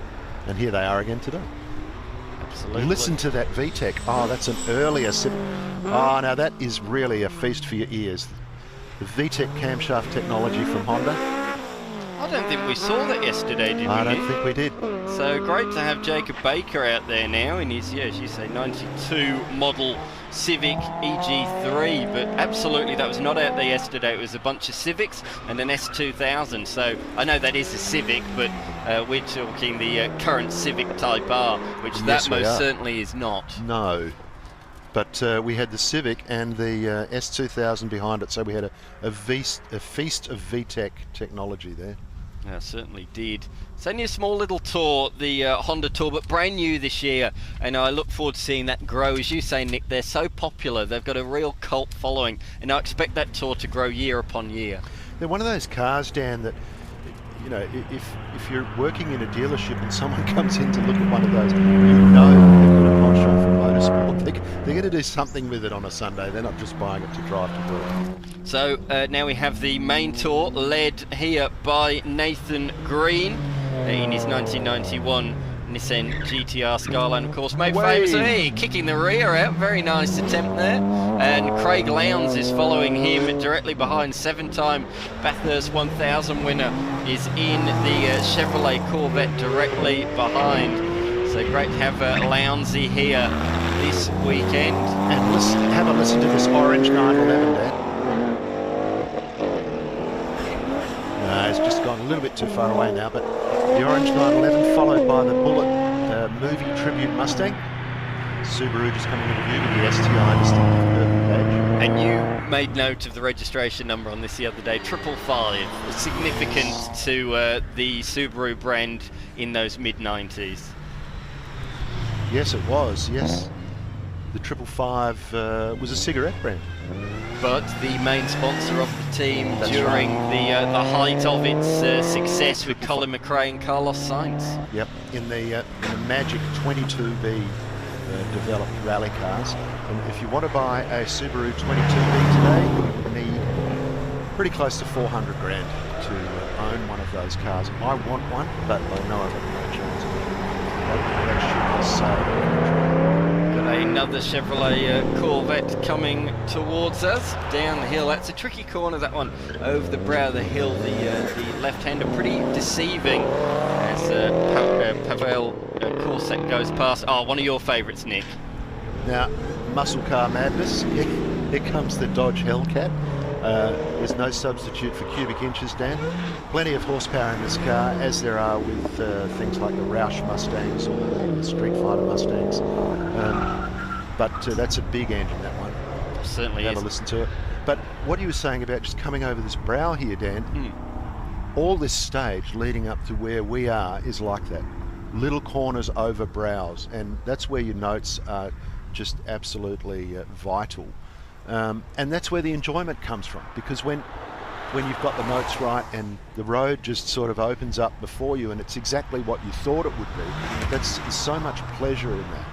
And here they are again today. Absolutely. Listen to that VTEC. Oh, that's an earlier Civic. Oh, now that is really a feast for your ears. The VTEC camshaft technology from Honda. I don't think we saw that yesterday, did we? I don't think we did. So great to have Jacob Baker out there now in his, as you say, 92 model Civic EG3. But absolutely, that was not out there yesterday. It was a bunch of Civics and an S2000. So I know that is a Civic, but we're talking the current Civic Type R, which Yes, that most certainly is not. No. But we had the Civic and the S2000 behind it, so we had a feast of VTEC technology there. Yeah, certainly did. It's only a small little tour, the Honda Tour, but brand new this year, and I look forward to seeing that grow. As you say, Nick, they're so popular, they've got a real cult following, and I expect that tour to grow year upon year. They're one of those cars, Dan, that, you know, if you're working in a dealership and someone comes in to look at one of those, you know they've got a penchant for motorsport. They're going to do something with it on a Sunday. They're not just buying it to drive to work. So now we have the main tour, led here by Nathan Green in his 1991 Nissan GTR Skyline, of course, made famous. Hey, kicking the rear out, very nice attempt there. And Craig Lowndes is following him directly behind. 7-time Bathurst 1000 winner is in the Chevrolet Corvette directly behind. So great to have Lowndesy here this weekend. And have a listen to this orange 911 there. It's just gone a little bit too far away now, but the orange 911 followed by the Bullet movie tribute Mustang. Subaru just coming into view with the STI distinctive purple badge. And you made note of the registration number on this the other day, 555, significant to the Subaru brand in those mid-90s. Yes, it was, yes. The 555 was a cigarette brand. But the main sponsor of the team during the height of its success with Colin McRae and Carlos Sainz. Yep, in the Magic 22B developed rally cars. And if you want to buy a Subaru 22B today, you need pretty close to 400 grand to own one of those cars. I want one, but I know I've got no chance. Another Chevrolet Corvette coming towards us down the hill. That's a tricky corner, that one, over the brow of the hill. The left-hander pretty deceiving as Pavel Corset goes past. Oh, one of your favourites, Nick. Now, muscle car madness. Here comes the Dodge Hellcat. There's no substitute for cubic inches, Dan. Plenty of horsepower in this car, as there are with things like the Roush Mustangs or the Street Fighter Mustangs. But that's a big engine, that one. Certainly Have is. a listen to it. But what he was saying about just coming over this brow here, Dan, all this stage leading up to where we are is like that. Little corners over brows, and that's where your notes are just absolutely vital. And that's where the enjoyment comes from, because when you've got the notes right and the road just sort of opens up before you and it's exactly what you thought it would be, there's so much pleasure in that.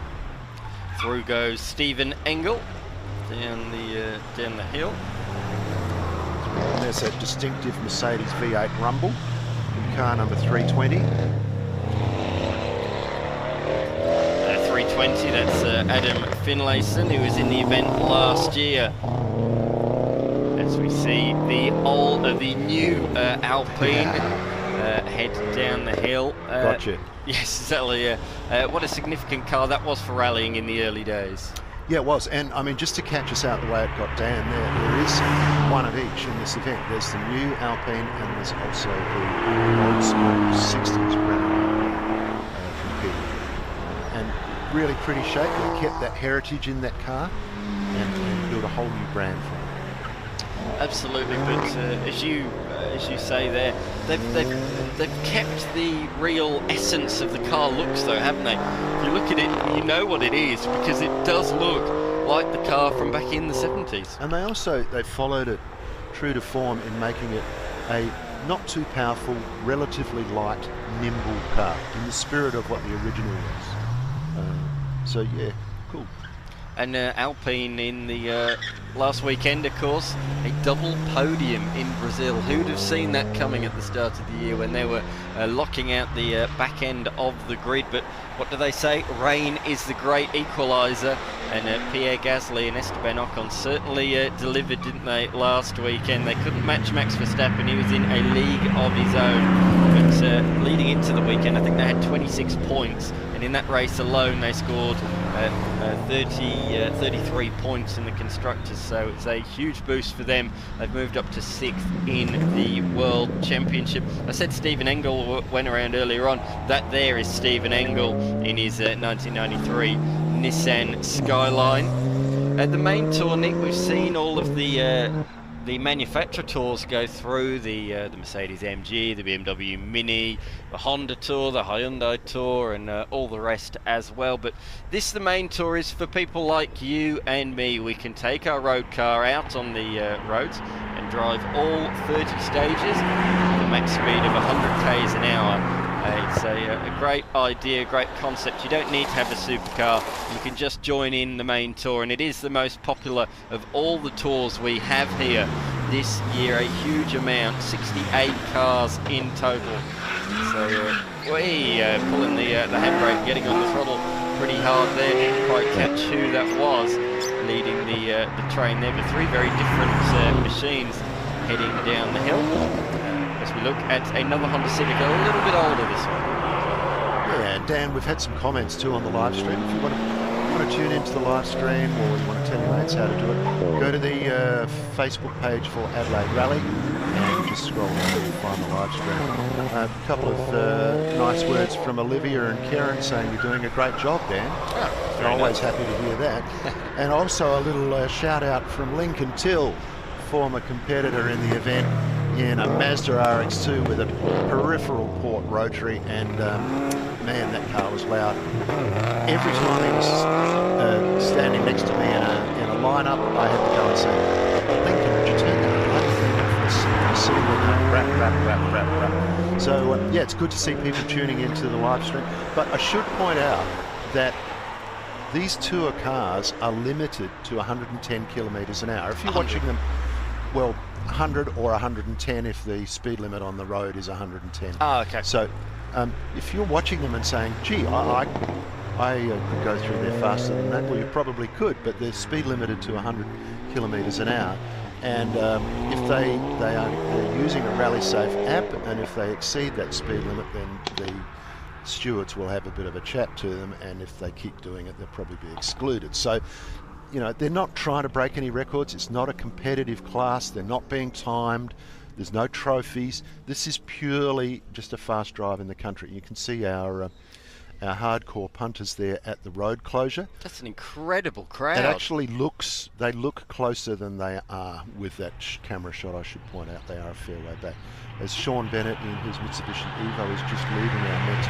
Through goes Stephen Engel down the hill. And there's that distinctive Mercedes V8 Rumble in car number 320. 320, that's Adam Finlayson, who was in the event last year. As we see the new Alpine head down the hill. Gotcha. Yes, exactly. What a significant car that was for rallying in the early days. Yeah, it was. And I mean, just to catch us out the way it got down there is one of each in this event. There's the new Alpine and there's also the old school 60s Renault competing. And really pretty shape. They kept that heritage in that car and built a whole new brand for it. Absolutely, but as you say there, they've kept the real essence of the car looks, though, haven't they? If you look at it, you know what it is, because it does look like the car from back in the 70s. And they followed it true to form in making it a not too powerful, relatively light, nimble car in the spirit of what the original was. So yeah, cool. And Alpine in the last weekend, of course, a double podium in Brazil. Who'd have seen that coming at the start of the year when they were locking out the back end of the grid? But what do they say? Rain is the great equaliser. And Pierre Gasly and Esteban Ocon certainly delivered, didn't they, last weekend? They couldn't match Max Verstappen. He was in a league of his own. But leading into the weekend, I think they had 26 points. And in that race alone, they scored 33 points in the Constructors. So it's a huge boost for them. They've moved up to 6th in the World Championship. I said Stephen Engel went around earlier on. That there is Stephen Engel in his 1993 Nissan Skyline. At the main tour, Nick, we've seen all of the manufacturer tours go through, the Mercedes AMG, the BMW Mini, the Honda Tour, the Hyundai Tour, and all the rest as well. But the main tour is for people like you and me. We can take our road car out on the roads and drive all 30 stages with a max speed of 100 k's an hour. It's a great idea, great concept. You don't need to have a supercar. You can just join in the main tour, and it is the most popular of all the tours we have here this year. A huge amount, 68 cars in total. So pulling the handbrake, getting on the throttle pretty hard there. Didn't quite catch who that was leading the train there, but three very different machines heading down the hill. As we look at another Honda Civic, a little bit older this one. Yeah, and Dan, we've had some comments too on the live stream. If you want to tune into the live stream, or you want to tell your mates how to do it, go to the Facebook page for Adelaide Rally and just scroll down and find the live stream. A couple of nice words from Olivia and Karen saying you're doing a great job, Dan. Oh, They're always happy to hear that. And also a little shout out from Lincoln Till, former competitor in the event, in a Mazda RX-2 with a peripheral port rotary, and man, that car was loud. Every time he was standing next to me in a lineup, I had to go and say, Lincoln, would you turn that bloody thing off? Sitting with rap. So yeah, it's good to see people tuning into the live stream. But I should point out that these tour cars are limited to 110 kilometres an hour. If you're watching them, well, 100 or 110 if the speed limit on the road is 110. Oh, okay. So if you're watching them and saying, gee, I could go through there faster than that, well, you probably could, but they're speed limited to 100 kilometres an hour. And if they're using a Rally Safe app, and if they exceed that speed limit, then the stewards will have a bit of a chat to them, and if they keep doing it, they'll probably be excluded. So, you know, they're not trying to break any records. It's not a competitive class. They're not being timed. There's no trophies. This is purely just a fast drive in the country. You can see our hardcore punters there at the road closure. That's an incredible crowd. It actually they look closer than they are with that camera shot, I should point out. They are a fair way back. As Sean Bennett in his Mitsubishi Evo is just leaving our next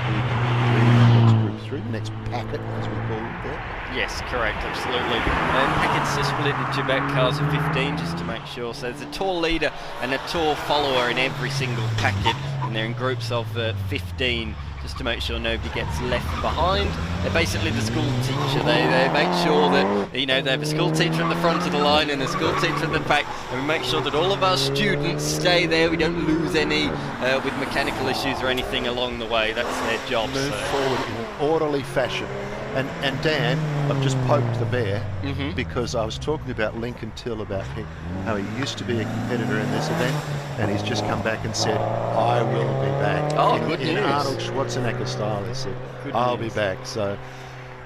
group through, the next packet, as we call it there. Yes, correct, absolutely. Packets are split into back cars of 15 just to make sure. So there's a tour leader and a tour follower in every single packet, and they're in groups of 15 just to make sure nobody gets left behind. They're basically the school teacher. They make sure that, you know, they have a school teacher at the front of the line and a school teacher at the back, and we make sure that all of our students stay there. We don't lose any with mechanical issues or anything along the way. That's their job. Move forward in an orderly fashion. And Dan, I've just poked the bear because I was talking about Lincoln Till, about how he used to be a competitor in this event, and he's just come back and said, I will be back. Oh, good in news. Arnold Schwarzenegger style, he said, I'll be back. So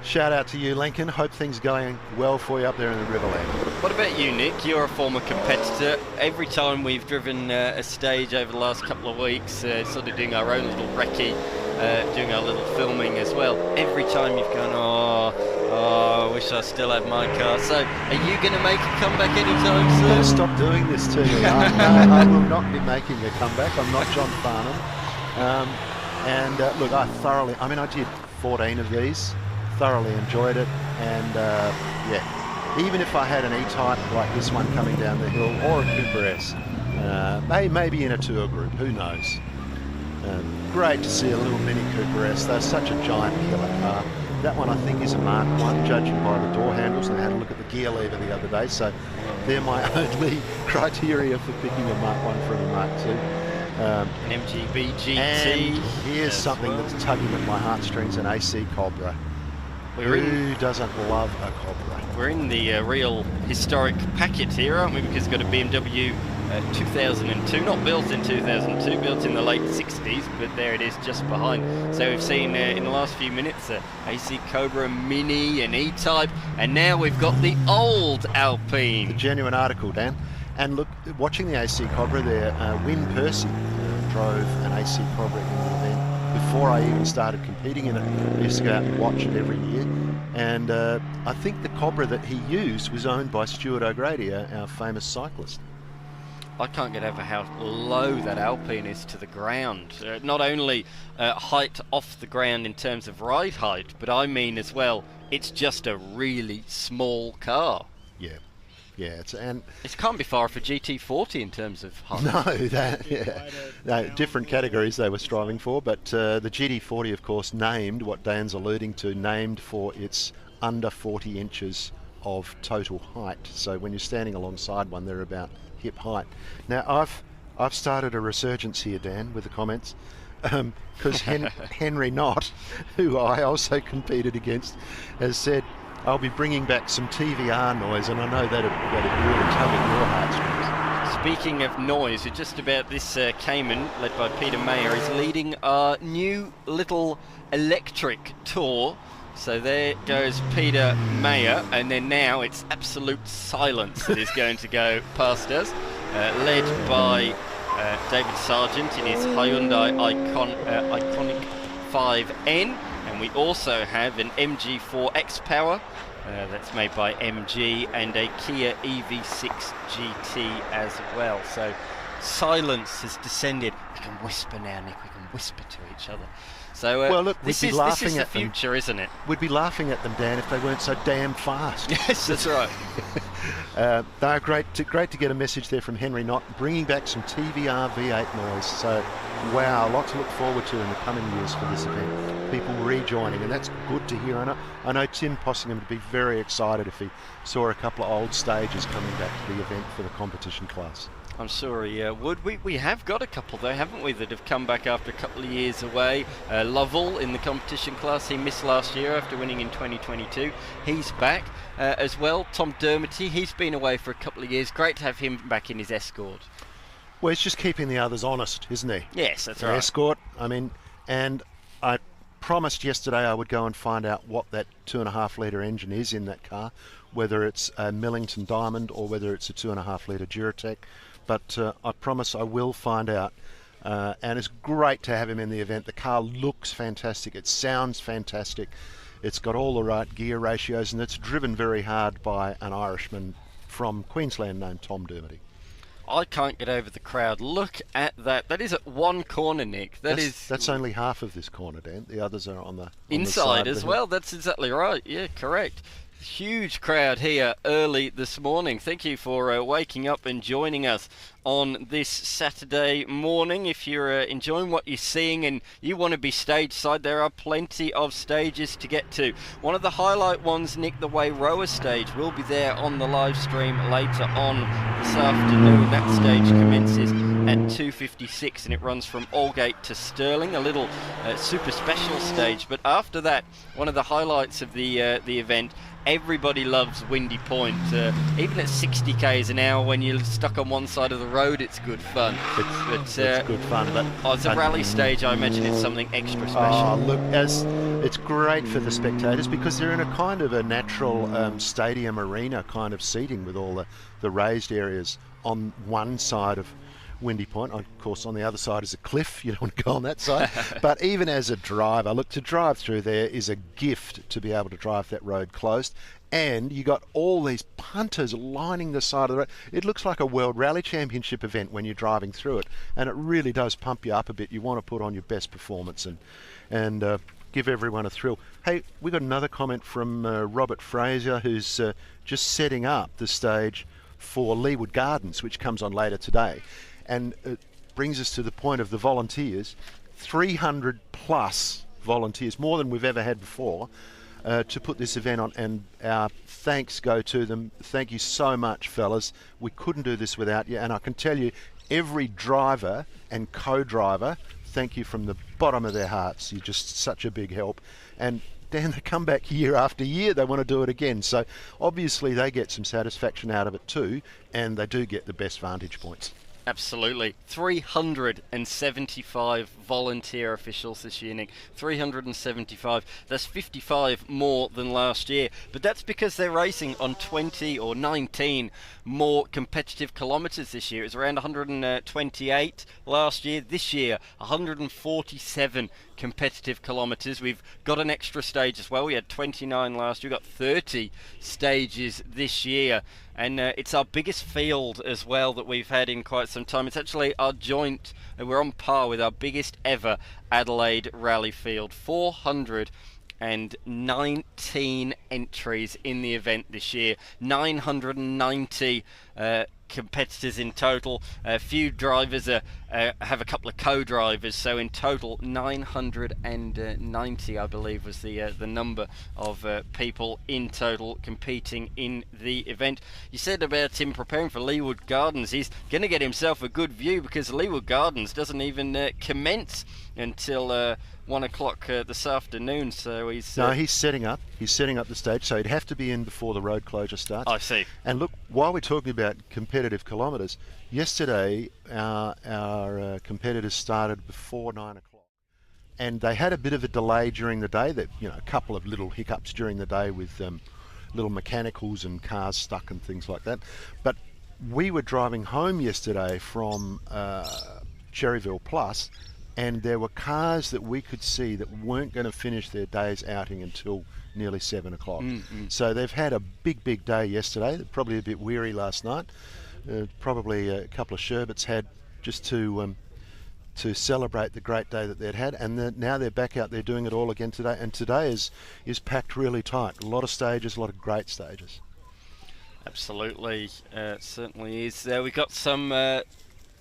Shout out to you, Lincoln. Hope things are going well for you up there in the Riverland. What about you, Nick? You're a former competitor. Every time we've driven a stage over the last couple of weeks, sort of doing our own little recce, doing our little filming as well, every time you've gone, I wish I still had my car. So, are you going to make a comeback anytime You've got to soon? stop doing this to me. I will not be making a comeback. I'm not John Farnham. Look, I did 14 of these. Thoroughly enjoyed it, and even if I had an E-Type like this one coming down the hill, or a Cooper S, maybe in a tour group, who knows. Great to see a little Mini Cooper S. They're such a giant killer car. That one I think is a Mark 1, judging by the door handles, and I had a look at the gear lever the other day, so they're my only criteria for picking a Mark 1 from a Mark 2. An MGB GT. And here's something that's tugging at my heartstrings, an AC Cobra. Who doesn't love a Cobra? We're in the real historic packet here, aren't we? Because we've got a BMW 2002, not built in 2002, built in the late 60s, but there it is just behind. So we've seen in the last few minutes AC Cobra Mini, an E-Type, and now we've got the old Alpine. The genuine article, Dan. And look, watching the AC Cobra there, Win Percy drove an AC Cobra in the event before I even started competing in it. I used to go out and watch it every year. And I think the Cobra that he used was owned by Stuart O'Grady, our famous cyclist. I can't get over how low that Alpine is to the ground. Not only height off the ground in terms of ride height, but I mean as well, it's just a really small car. Yeah, it can't be far off a GT40 in terms of height. No, different categories they were striving for, but the GT40, of course, what Dan's alluding to, named for its under 40 inches of total height. So when you're standing alongside one, they're about hip height. Now, I've started a resurgence here, Dan, with the comments, because Henry Knott, who I also competed against, has said, I'll be bringing back some TVR noise, and I know that'd really tug at your heartstrings. Speaking of noise, just about this Cayman, led by Peter Mayer, is leading our new little electric tour. So there goes Peter Mayer, and then now it's absolute silence that is going to go past us, led by David Sargent in his Hyundai Iconic 5N. And we also have an MG4 X-Power that's made by MG, and a Kia EV6 GT as well. So silence has descended. We can whisper now, Nick. We can whisper to each other. So well, look, this is the future, isn't it? We'd be laughing at them, Dan, if they weren't so damn fast. Yes, that's right. They're great to get a message there from Henry Knott, bringing back some TVR V8 noise. So, wow, a lot to look forward to in the coming years for this event. People rejoining, and that's good to hear. I know Tim Possingham would be very excited if he saw a couple of old stages coming back to the event for the competition class. I'm sure he would. We have got a couple though, haven't we, that have come back after a couple of years away. Lovell in the competition class, he missed last year after winning in 2022. He's back as well. Tom Dermody, he's been away for a couple of years. Great to have him back in his Escort. Well, it's just keeping the others honest, isn't he? Yes, that's right. Escort, and I promised yesterday I would go and find out what that 2.5 litre engine is in that car, whether it's a Millington Diamond or whether it's a 2.5 litre Duratec. But I promise I will find out. And it's great to have him in the event. The car looks fantastic. It sounds fantastic. It's got all the right gear ratios, and it's driven very hard by an Irishman from Queensland named Tom Dermody. I can't get over the crowd. Look at that. That is at one corner, Nick. That's only half of this corner, Dan. The others are on the inside as well. That's exactly right. Yeah, correct. Huge crowd here early this morning. Thank you for waking up and joining us on this Saturday morning. If you're enjoying what you're seeing and you want to be stage side, there are plenty of stages to get to. One of the highlight ones, Nick, the Way Rower stage, will be there on the live stream later on this afternoon. That stage commences at 2:56 and it runs from Aldgate to Stirling, a little super special stage. But after that, one of the highlights of the event, everybody loves Windy Point. Even at 60 k's an hour, when you're stuck on one side of the road, it's good fun. It's good fun. But as a rally stage, I imagine it's something extra special. Look, as It's great for the spectators because they're in a kind of a natural stadium arena kind of seating with all the raised areas on one side of Windy Point. Of course, on the other side is a cliff. You don't want to go on that side. But even as a driver, look, to drive through there is a gift to be able to drive that road closed. And you got all these punters lining the side of the road. It looks like a World Rally Championship event when you're driving through it, and it really does pump you up a bit. You want to put on your best performance and give everyone a thrill. Hey, we got another comment from Robert Fraser, who's just setting up the stage for Leeward Gardens, which comes on later today. And it brings us to the point of the volunteers. 300 plus volunteers, more than we've ever had before, to put this event on, and our thanks go to them. Thank you so much, fellas. We couldn't do this without you, and I can tell you, every driver and co-driver, thank you from the bottom of their hearts. You're just such a big help. And Dan, they come back year after year, they want to do it again. So obviously they get some satisfaction out of it too, and they do get the best vantage points. Absolutely. 375 volunteer officials this year, Nick. 375. That's 55 more than last year. But that's because they're racing on 20 or 19 more competitive kilometres this year. It was around 128 last year. This year, 147 competitive kilometres. We've got an extra stage as well. We had 29 last year. We've got 30 stages this year. And it's our biggest field as well that we've had in quite some time. It's actually our joint, we're on par with our biggest ever Adelaide rally field. 419 entries in the event this year. 990 competitors in total. A few drivers have a couple of co-drivers, so in total 990 I believe was the number of people in total competing in the event. You said about him preparing for Leeward Gardens. He's going to get himself a good view because Leeward Gardens doesn't even commence until 1 o'clock this afternoon, so he's setting up the stage, so he'd have to be in before the road closure starts. I see. And look, while we're talking about competitive kilometres, yesterday our competitors started before 9 o'clock, and they had a bit of a delay during the day. That, you know, a couple of little hiccups during the day with little mechanicals and cars stuck and things like that. But we were driving home yesterday from Cherryville Plus, and there were cars that we could see that weren't going to finish their day's outing until nearly 7 o'clock. So they've had a big day yesterday. They're probably a bit weary last night. Probably a couple of sherbets had just to celebrate the great day that they'd had, and now they're back out there doing it all again today. And today is packed really tight. A lot of stages, a lot of great stages. Absolutely, it certainly is. We've got some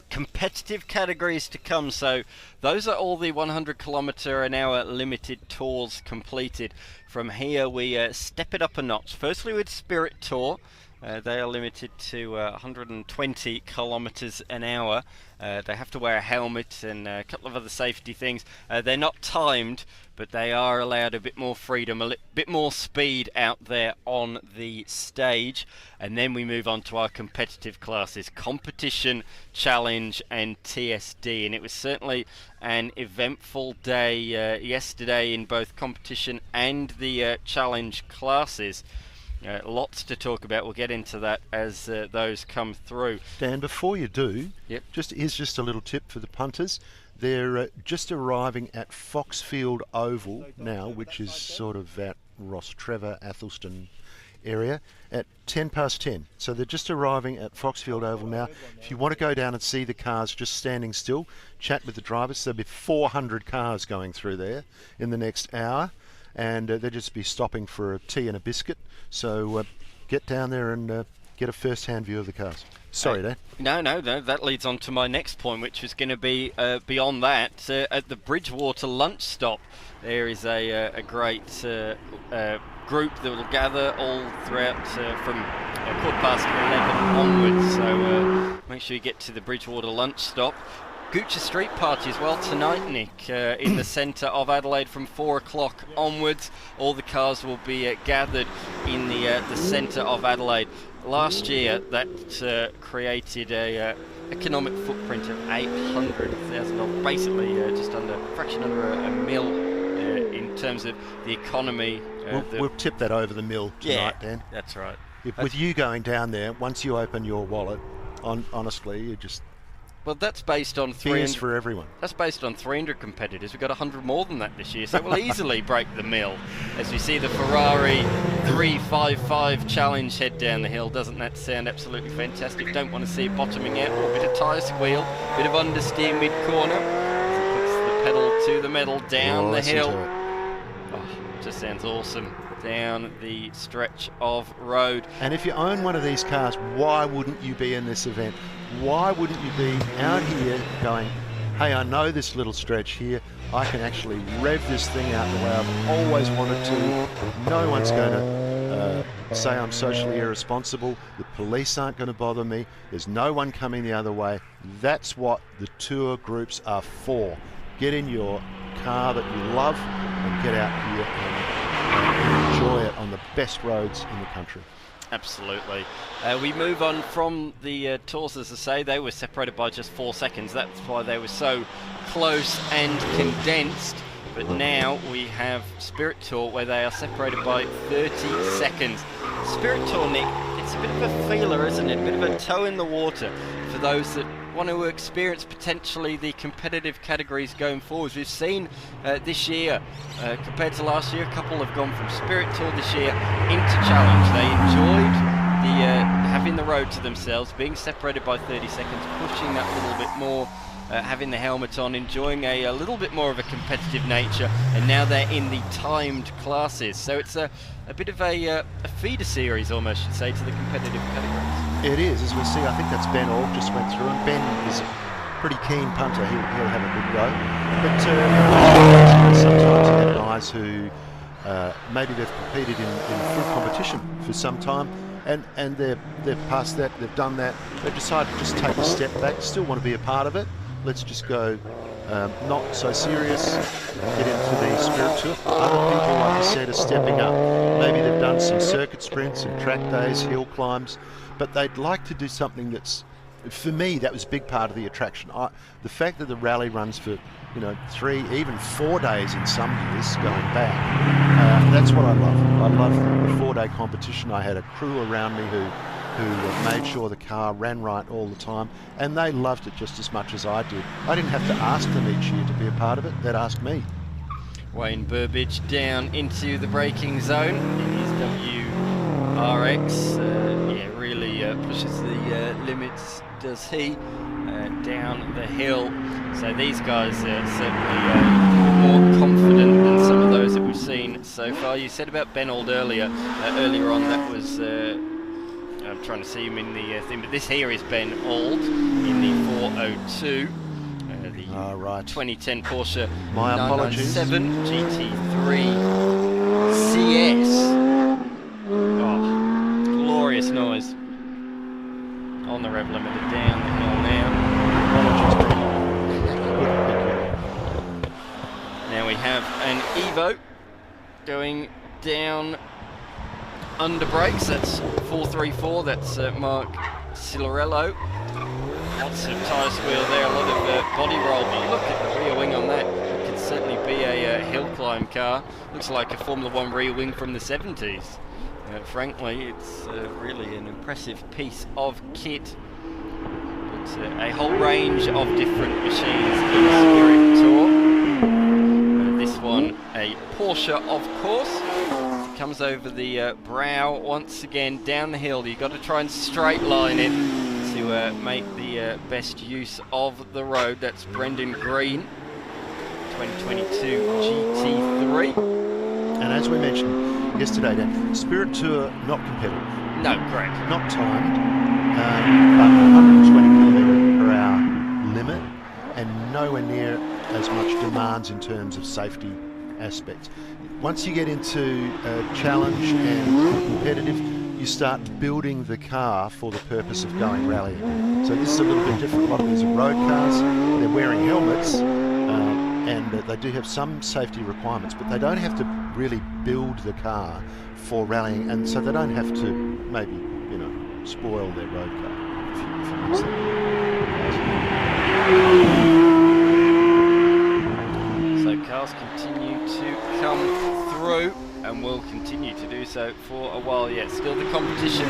competitive categories to come, so those are all the 100km/h limited tours completed. From here we step it up a notch, firstly with Spirit Tour. They are limited to 120 km/h. They have to wear a helmet and a couple of other safety things. They're not timed, but they are allowed a bit more freedom, a bit more speed out there on the stage. And then we move on to our competitive classes: competition, challenge and TSD. And it was certainly an eventful day yesterday in both competition and the challenge classes. Lots to talk about. We'll get into that as those come through. Dan, before you do, Yep. here's just a little tip for the punters. They're just arriving at Foxfield Oval now, which is sort of at Ross Trevor, Athelston area, at 10:10. So they're just arriving at Foxfield Oval now. If you want to go down and see the cars just standing still, chat with the drivers. There'll be 400 cars going through there in the next hour, and they'll just be stopping for a tea and a biscuit. So get down there and get a first-hand view of the cars. Sorry, Dan. No, that leads on to my next point, which is going to be beyond that. At the Bridgewater lunch stop, there is a great group that will gather all throughout from 11:15 onwards. So make sure you get to the Bridgewater lunch stop. Goocher Street Party as well tonight, Nick, in the centre of Adelaide from 4 o'clock onwards. All the cars will be gathered in the centre of Adelaide. Last year that created a economic footprint of $800,000, basically just under a fraction under a mil in terms of the economy. We'll tip that over the mill tonight, Dan. That's right. With you going down there, once you open your wallet, honestly, you just... Well, that's based on 300 for everyone. That's based on 300 competitors. We've got 100 more than that this year, so we'll easily break the mill. As we see the Ferrari 355 Challenge head down the hill, doesn't that sound absolutely fantastic? Don't want to see it bottoming out. A bit of tyre squeal, bit of understeer mid-corner. As it puts the pedal to the metal down the hill. Just sounds awesome. Down the stretch of road. And if you own one of these cars, why wouldn't you be in this event? Why wouldn't you be out here going, hey, I know this little stretch here, I can actually rev this thing out the way I've always wanted to. No one's going to say I'm socially irresponsible. The police aren't going to bother me. There's no one coming the other way. That's what the tour groups are for. Get in your car that you love and get out here and enjoy it on the best roads in the country. Absolutely. We move on from the tours, as I say. They were separated by just 4 seconds. That's why they were so close and condensed. But now we have Spirit Tour, where they are separated by 30 seconds. Spirit Tour, Nick, it's a bit of a feeler, isn't it? A bit of a toe in the water for those that want to experience potentially the competitive categories going forwards. We've seen this year, compared to last year, a couple have gone from Spirit Tour this year into Challenge. They enjoyed having the road to themselves, being separated by 30 seconds, pushing that little bit more, having the helmet on, enjoying a little bit more of a competitive nature, and now they're in the timed classes. So it's a bit of a feeder series, almost, you'd say, to the competitive categories. It is, as we see. I think that's Ben Org just went through, and Ben is a pretty keen punter. He'll have a good go. But sometimes you have guys who maybe they've competed in full competition for some time, and they've passed that, they've done that. They've decided to just take a step back, still want to be a part of it. Let's just go not so serious, get into the Spirit Tour. Other people, like I said, are stepping up. Maybe they've done some circuit sprints and track days, hill climbs, but they'd like to do something that's, for me, that was a big part of the attraction. The fact that the rally runs for 3, even 4 days in some years going back, that's what I love. I love the 4-day competition. I had a crew around me who made sure the car ran right all the time, and they loved it just as much as I did. I didn't have to ask them each year to be a part of it, they'd ask me. Wayne Burbidge down into the braking zone in his WRX. Really pushes the limits, does he, down the hill. So these guys are certainly more confident than some of those that we've seen so far. You said about Ben Old earlier on, that was I'm trying to see him in the thing, but this here is Ben Old in the 402, the right. 2010 Porsche My 997 GT3 CS. Oh, glorious noise on the rev limiter, down the hill now. Now we have an Evo going down under brakes. That's 434. That's Mark Cilarello. Lots of tyre squeal there, a lot of body roll. But look at the rear wing on that. It could certainly be a hill climb car. Looks like a Formula 1 rear wing from the 70s. Frankly, it's really an impressive piece of kit. But a whole range of different machines in Spirit Tour. This one, a Porsche, of course. Comes over the brow once again, down the hill. You've got to try and straight line it to make the best use of the road. That's Brendan Green, 2022 GT3. And as we mentioned yesterday, Dan, Spirit Tour not competitive. No, correct. Not timed, but 120 km per hour limit, and nowhere near as much demands in terms of safety aspects. Once you get into challenge and competitive, you start building the car for the purpose of going rallying. So this is a little bit different. A lot of these are road cars. They're wearing helmets, and they do have some safety requirements, but they don't have to really build the car for rallying, and so they don't have to maybe spoil their road car. If you mix that. So cars continue to come through and will continue to do so for a while yet. Still the competition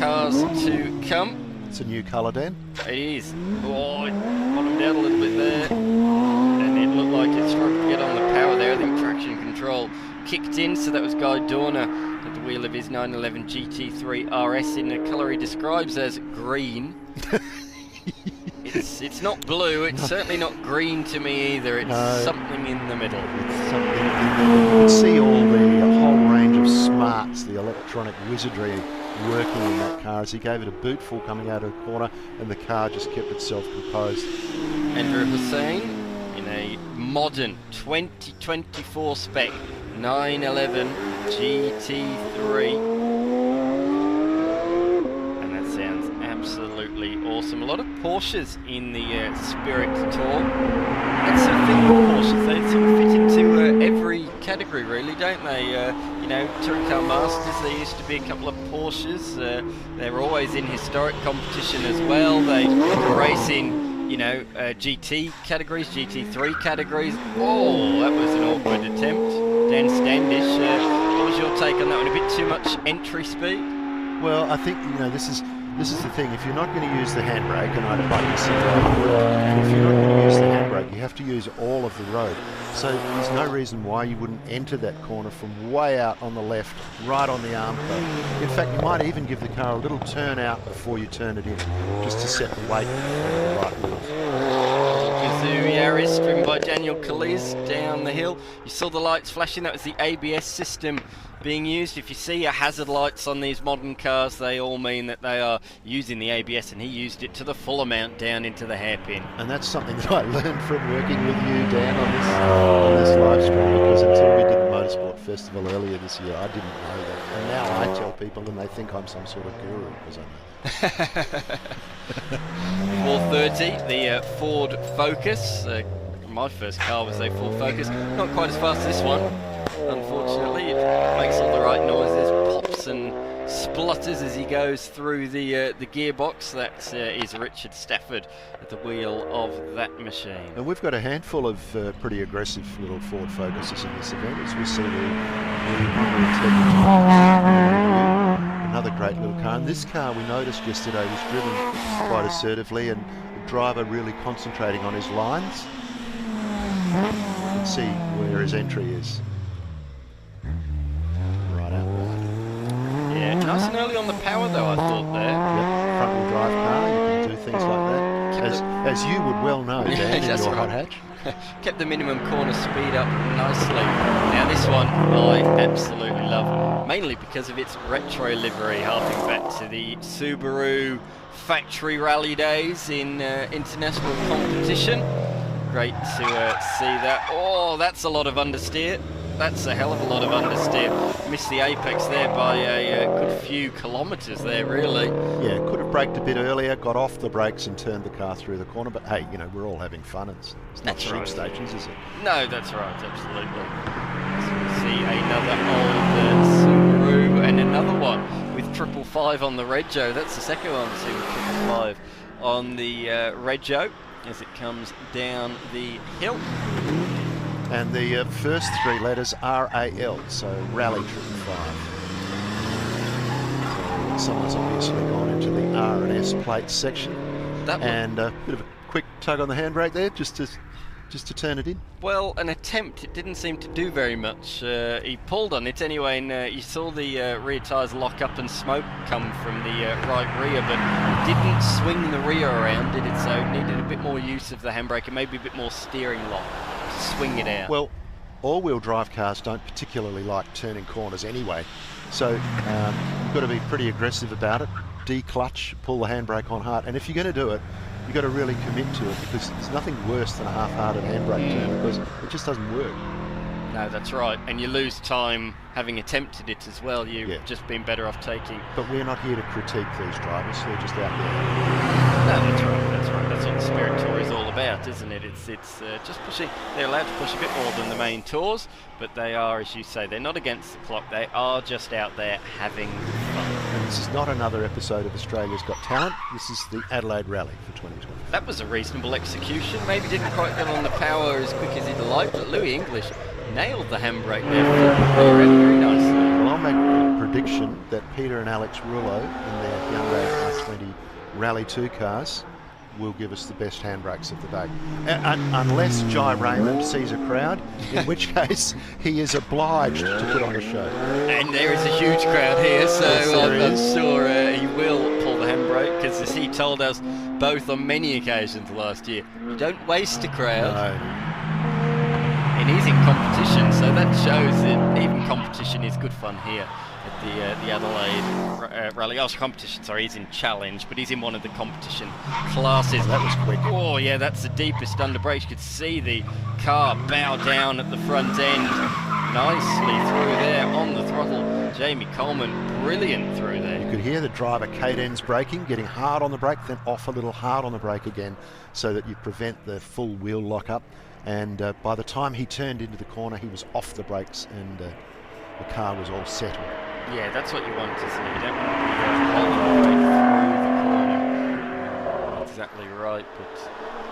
cars to come. It's a new colour, Dan. It is. Oh, it bottomed out a little bit there. And it looked like it struggled to get on the power there. I think traction control kicked in, so that was Guy Dorner at the wheel of his 911 GT3 RS in a colour he describes as green. It's not blue, it's certainly not green to me either, it's something in the middle. It's something in the middle. You can see all the whole range of smarts, the electronic wizardry working in that car as he gave it a bootful coming out of the corner, and the car just kept itself composed. Andrew Hussain in a modern 2024 spec 911 GT3. Absolutely awesome. A lot of Porsches in the Spirit Tour. That's the thing with Porsches, they sort of fit into every category really, don't they? You know, Touring Car Masters, there used to be a couple of Porsches. They're always in historic competition as well. They race in, you know, GT categories, GT3 categories. Oh, that was an awkward attempt. Dan Standish, what was your take on that one? A bit too much entry speed? Well, I think, you know, this is the thing. If you're not going to use the handbrake, and I'd like to see that, if you're not going to use the handbrake, you have to use all of the road. So there's no reason why you wouldn't enter that corner from way out on the left, right on the arm plate. In fact, you might even give the car a little turn out before you turn it in, just to set the weight on the right wheels. Gazoo Yaris, driven by Daniel Kaliz down the hill. You saw the lights flashing, that was the ABS system being used. If you see a hazard lights on these modern cars, they all mean that they are using the ABS, and he used it to the full amount down into the hairpin. And that's something that I learned from working with you, Dan, on this live stream, because until we did the Motorsport Festival earlier this year, I didn't know that. And now I tell people and they think I'm some sort of guru because I know that. 430, the Ford Focus. My first car was a Ford Focus. Not quite as fast as this one. Unfortunately, it makes all the right noises, pops and splutters as he goes through the gearbox. That is Richard Stafford at the wheel of that machine. And we've got a handful of pretty aggressive little Ford Focuses in this event, as we see another great little car. And this car we noticed yesterday was driven quite assertively, and the driver really concentrating on his lines. You can see where his entry is. Yeah, nice and early on the power though, I thought there. Yep, front wheel drive car, you can do things like that. As you would well know, Dan, in your hot hatch. Kept the minimum corner speed up nicely. Now this one I absolutely love, mainly because of its retro livery, harking back to the Subaru factory rally days in international competition. Great to see that. Oh, that's a lot of understeer. That's a hell of a lot of understeer. Missed the apex there by a good few kilometres there, really. Yeah, could have braked a bit earlier, got off the brakes and turned the car through the corner. But hey, you know, we're all having fun. It's not sheep stations, is it? No, that's right, absolutely. So we see another old Subaru and another one with 555 on the Rego. That's the second one we've seen with 555 on the Rego as it comes down the hill. And the first three letters RAL, so Rally 555. So someone's obviously gone into the R and S plate section. And a bit of a quick tug on the handbrake there, just to turn it in. Well, an attempt. It didn't seem to do very much. He pulled on it anyway, and you saw the rear tyres lock up and smoke come from the right rear, but didn't swing the rear around, did it? So it needed a bit more use of the handbrake and maybe a bit more steering lock to swing it out. Well, all-wheel drive cars don't particularly like turning corners anyway, so you've got to be pretty aggressive about it. Declutch, pull the handbrake on hard, and if you're going to do it, you've got to really commit to it, because there's nothing worse than a half-hearted handbrake turn, because it just doesn't work. No, that's right, and you lose time having attempted it as well. You've just been better off taking. But we're not here to critique these drivers, they're just out there. No, that's right, that's right. That's what the Spirit Tour is all about, isn't it? It's just pushing. They're allowed to push a bit more than the main tours, but they are, as you say, they're not against the clock. They are just out there having fun. And this is not another episode of Australia's Got Talent. This is the Adelaide Rally for 2020. that was a reasonable execution. Maybe didn't quite get on the power as quick as he'd like, but Louis English nailed the handbrake there. Very nicely. Well, I'll make a prediction that Peter and Alex Rouleau in their Hyundai i20 Rally 2 cars will give us the best handbrakes of the day. Unless Jai Raymond sees a crowd, in which case he is obliged to put on a show. And there is a huge crowd here, so I'm sure he will pull the handbrake, because as he told us both on many occasions last year, you don't waste a crowd. No. And he's in competition, so that shows that even competition is good fun here at the Adelaide Rally. Oh, competition, sorry, he's in challenge, but he's in one of the competition classes. Oh, that was quick. Oh yeah, that's the deepest under brakes. You could see the car bow down at the front end. Nicely through there on the throttle. Jamie Coleman, brilliant through there. You could hear the driver cadence braking, getting hard on the brake, then off a little hard on the brake again, so that you prevent the full wheel lock-up. And by the time he turned into the corner, he was off the brakes, and the car was all settled. Yeah, that's what you want, isn't it? You don't want to be holding the brake through the corner. Exactly right, but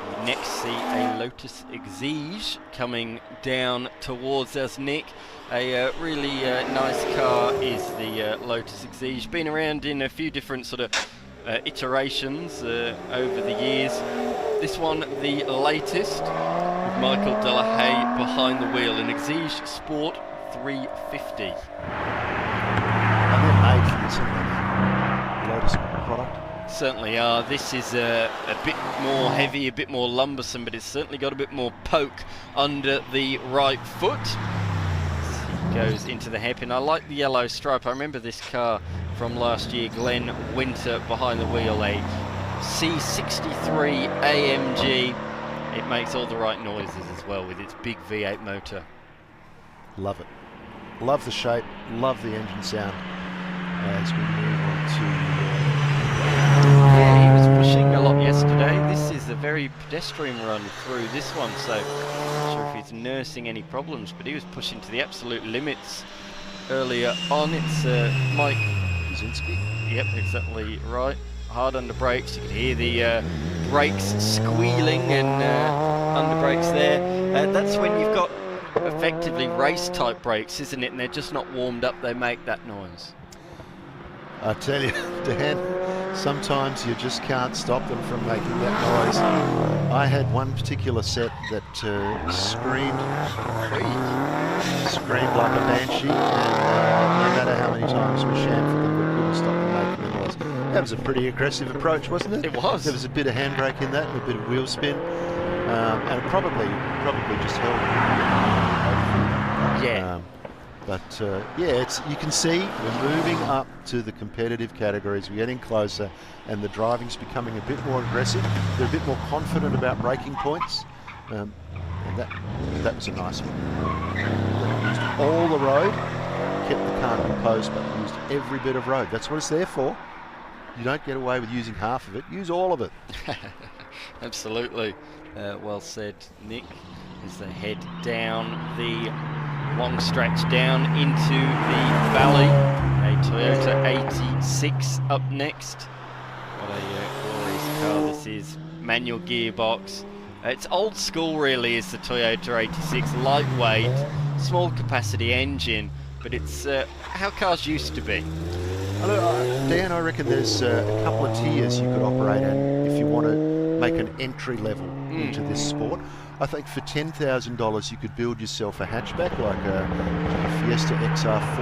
we next see a Lotus Exige coming down towards us, Nick. A really nice car is the Lotus Exige. Been around in a few different sort of iterations over the years. This one, the latest, with Michael Delahaye behind the wheel, an Exige Sport 350. And they're made for this, aren't they? Lotus product. Certainly are. This is a bit more heavy, a bit more lumbersome, but it's certainly got a bit more poke under the right foot. As he goes into the hairpin. I like the yellow stripe. I remember this car from last year, Glenn Winter behind the wheel, a C63 AMG. It makes all the right noises as well with its big V8 motor. Love it. Love the shape, love the engine sound. As we move on to... Yeah, he was pushing a lot yesterday. This is a very pedestrian run through this one, so I'm not sure if he's nursing any problems, but he was pushing to the absolute limits earlier on. It's Mike Kaczynski. Yep, exactly right. Hard under brakes. You can hear the brakes squealing and under brakes there. That's when you've got effectively race type brakes, isn't it? And they're just not warmed up, they make that noise. I tell you, Dan, sometimes you just can't stop them from making that noise. I had one particular set that screamed like a banshee, and no matter how many times we chamfered them, we couldn't stop them making the noise. That was a pretty aggressive approach, wasn't it? It was. There was a bit of handbrake in that, and a bit of wheel spin, and it probably just held. Yeah. Yeah, you can see we're moving up to the competitive categories. We're getting closer, and the driving's becoming a bit more aggressive. They're a bit more confident about braking points, and that was a nice one. They used all the road, kept the car composed, but used every bit of road. That's what it's there for. You don't get away with using half of it. Use all of it. Absolutely. Well said, Nick. As they head down the long stretch down into the valley. A Toyota 86 up next. What a glorious car this is. Manual gearbox. It's old school really, is the Toyota 86. Lightweight, small capacity engine, but it's how cars used to be. Dan, I reckon there's a couple of tiers you could operate in if you want to make an entry level into this sport. I think for $10,000 you could build yourself a hatchback like a Fiesta XR4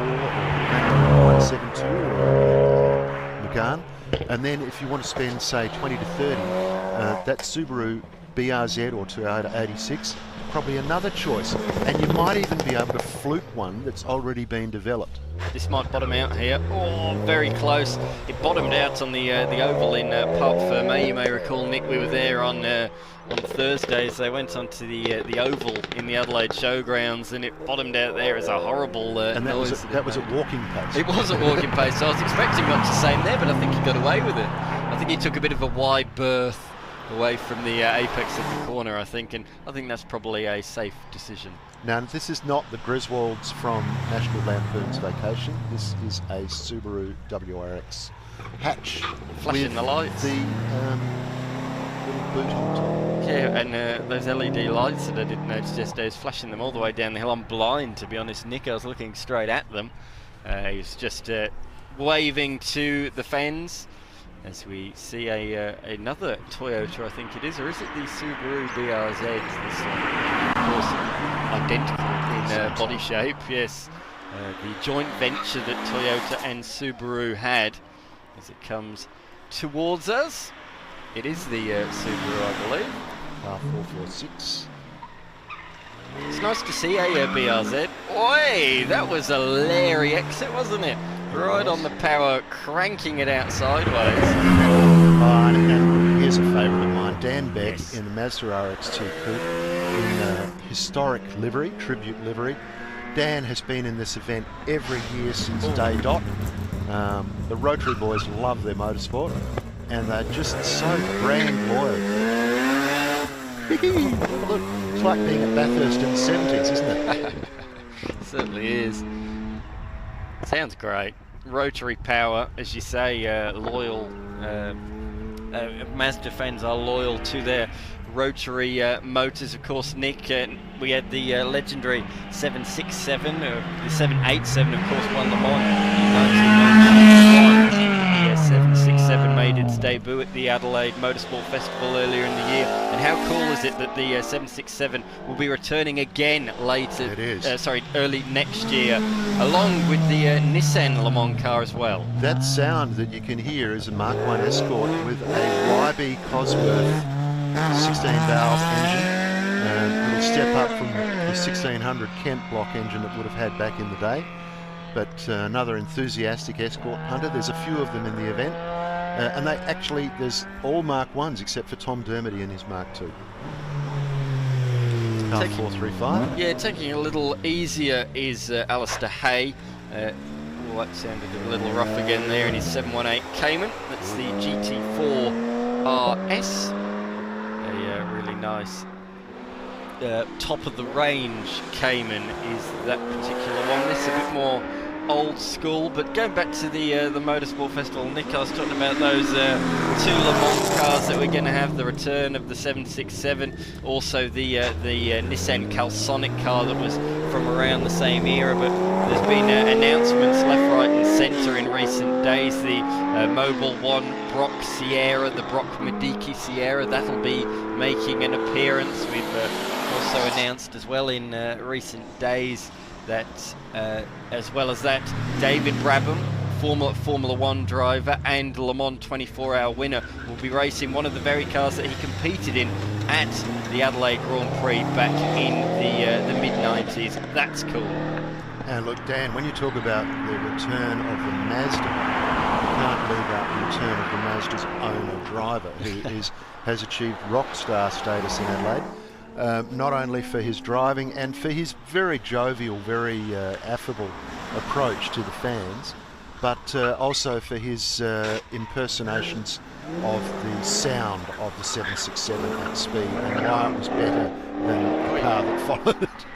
or 172 or Megane. And then if you want to spend say 20 to 30, that Subaru BRZ or Toyota 86, probably another choice. And you might even be able to fluke one that's already been developed. This might bottom out here. Oh, very close. It bottomed out on the oval in Parc Fermé. You may recall, Nick, we were there on Thursdays. They went onto the oval in the Adelaide showgrounds, and it bottomed out there as a horrible and that noise. that was at walking pace. It was at walking pace. So I was expecting much the same there, but I think he got away with it. I think he took a bit of a wide berth away from the apex of the corner, I think, and I think that's probably a safe decision. Now, this is not the Griswolds from National Lampoon's Vacation. This is a Subaru WRX hatch. Flashing the lights. The little boot on top. Yeah, and those LED lights that I didn't notice yesterday, was flashing them all the way down the hill. I'm blind, to be honest, Nick. I was looking straight at them. He was just waving to the fans as we see another Toyota, I think it is, or is it the Subaru BRZ? This of course, identical in body shape, yes. The joint venture that Toyota and Subaru had as it comes towards us. It is the Subaru, I believe. Car 446. It's nice to see a BRZ. Oi, that was a Larry exit, wasn't it? Right on the power, cranking it out sideways. And here's a favourite of mine, Dan Beck in the Mazda RX-2 Coupe in historic livery, tribute livery. Dan has been in this event every year since day dot. The Rotary boys love their motorsport, and they're just so brand loyal. Look, it's like being at Bathurst in the 70s, isn't it? Certainly is. Sounds great. Rotary power, as you say, loyal. Mazda fans are loyal to their rotary motors, of course. Nick, we had the legendary 767, the 787, of course, won Le Mans in 1991. The 767 made its debut at the Adelaide Motorsport Festival earlier in the year. And how cool is it that the 767 will be returning again later? It is. Early next year, along with the Nissan Le Mans car as well. That sound that you can hear is a Mark 1 Escort with a Ryby Cosworth 16-valve engine. A little step up from the 1600 Kent block engine that would have had back in the day. But another enthusiastic Escort punter. There's a few of them in the event. And they actually, there's all Mark 1s except for Tom Dermody and his Mark 2. Car 435. Yeah, taking a little easier is Alistair Hay. Well, that sounded a little rough again there in his 718 Cayman. That's the GT4 RS. A really nice top of the range Cayman is that particular one. This is a bit more old school, but going back to the Motorsport Festival, Nick, I was talking about those two Le Mans cars that we're going to have, the return of the 767, also the Nissan Calsonic car that was from around the same era, but there's been announcements left, right and centre in recent days. The Mobile One Brock Sierra, the Brock Mediki Sierra, that'll be making an appearance. We've also announced as well in recent days that, as well as that, David Brabham, former Formula One driver and Le Mans 24-hour winner, will be racing one of the very cars that he competed in at the Adelaide Grand Prix back in the mid-90s. That's cool. And look, Dan, when you talk about the return of the Mazda, you can't leave out the return of the Mazda's owner driver, who has achieved rock star status in Adelaide. Not only for his driving and for his very jovial, very affable approach to the fans, but also for his impersonations of the sound of the 767 at speed and why it was better than the car that followed it.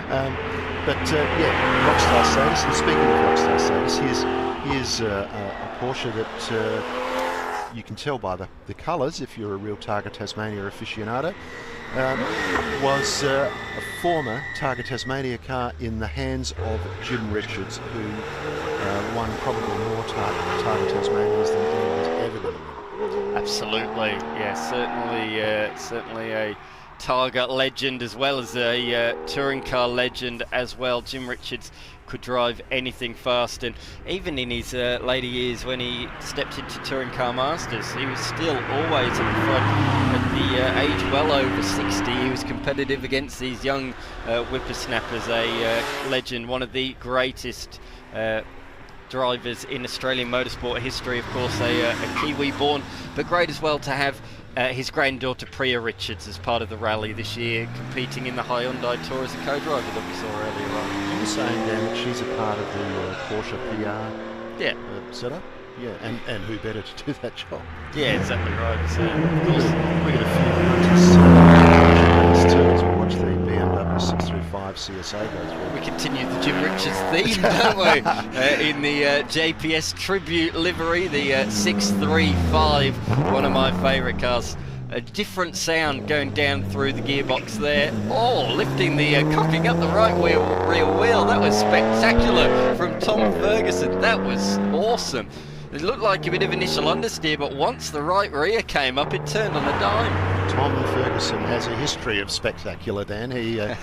Yeah, rockstar status. And speaking of rockstar status, here's a Porsche that you can tell by the colours, if you're a real Targa Tasmania aficionado, was a former Targa Tasmania car in the hands of Jim Richards, who won probably more Targa Tasmanias than anyone's ever going to win. Absolutely, yeah, certainly a Targa legend as well as a touring car legend as well. Jim Richards could drive anything fast, and even in his later years when he stepped into Touring Car Masters, he was still always at the front. At the age well over 60, he was competitive against these young whippersnappers. A legend, one of the greatest drivers in Australian motorsport history, of course, a Kiwi born, but great as well to have his granddaughter Priya Richards as part of the rally this year, competing in the Hyundai Tour as a co-driver that we saw earlier on. You're saying, Dan, that she's a part of the Porsche PR setup? Yeah, and who better to do that job? Yeah, exactly right. So, of course, we got a few too as we watch the BMW 635 CSA go through. We continue the Jim Richards theme, don't we? In the JPS tribute livery, the 635, one of my favourite cars A different sound going down through the gearbox there. Oh, lifting the, cocking up the right rear wheel. That was spectacular from Tom Ferguson. That was awesome. It looked like a bit of initial understeer, but once the right rear came up, it turned on a dime. Tom Ferguson has a history of spectacular, Dan. He, in a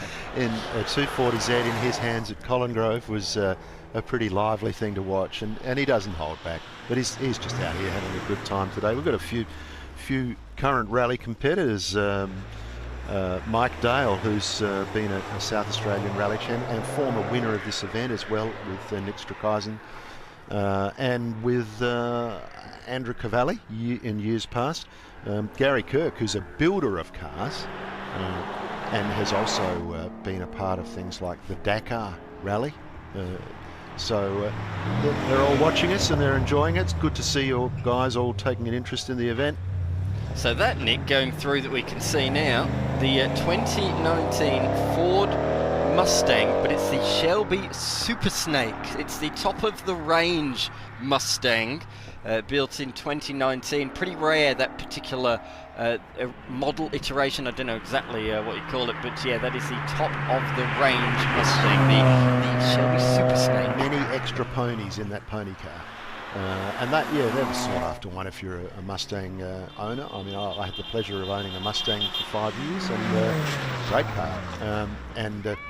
240Z in his hands at Colin Grove was a pretty lively thing to watch, and he doesn't hold back. But he's just out here having a good time today. We've got a few current rally competitors. Mike Dale, who's been a South Australian rally champion and former winner of this event as well, with Nick Strakheisen. And with Andrew Cavalli in years past. Gary Kirk, who's a builder of cars and has also been a part of things like the Dakar Rally. So they're all watching us and they're enjoying it. It's good to see you guys all taking an interest in the event. So that, Nick, going through that we can see now, the 2019 Ford Mustang, but it's the Shelby Super Snake. It's the top of the range Mustang, built in 2019. Pretty rare, that particular model iteration. I don't know exactly what you call it, but yeah, that is the top of the range Mustang, the Shelby Super Snake. Many extra ponies in that pony car. And that was sought after one if you're a Mustang owner. I mean, I had the pleasure of owning a Mustang for 5 years, and great car.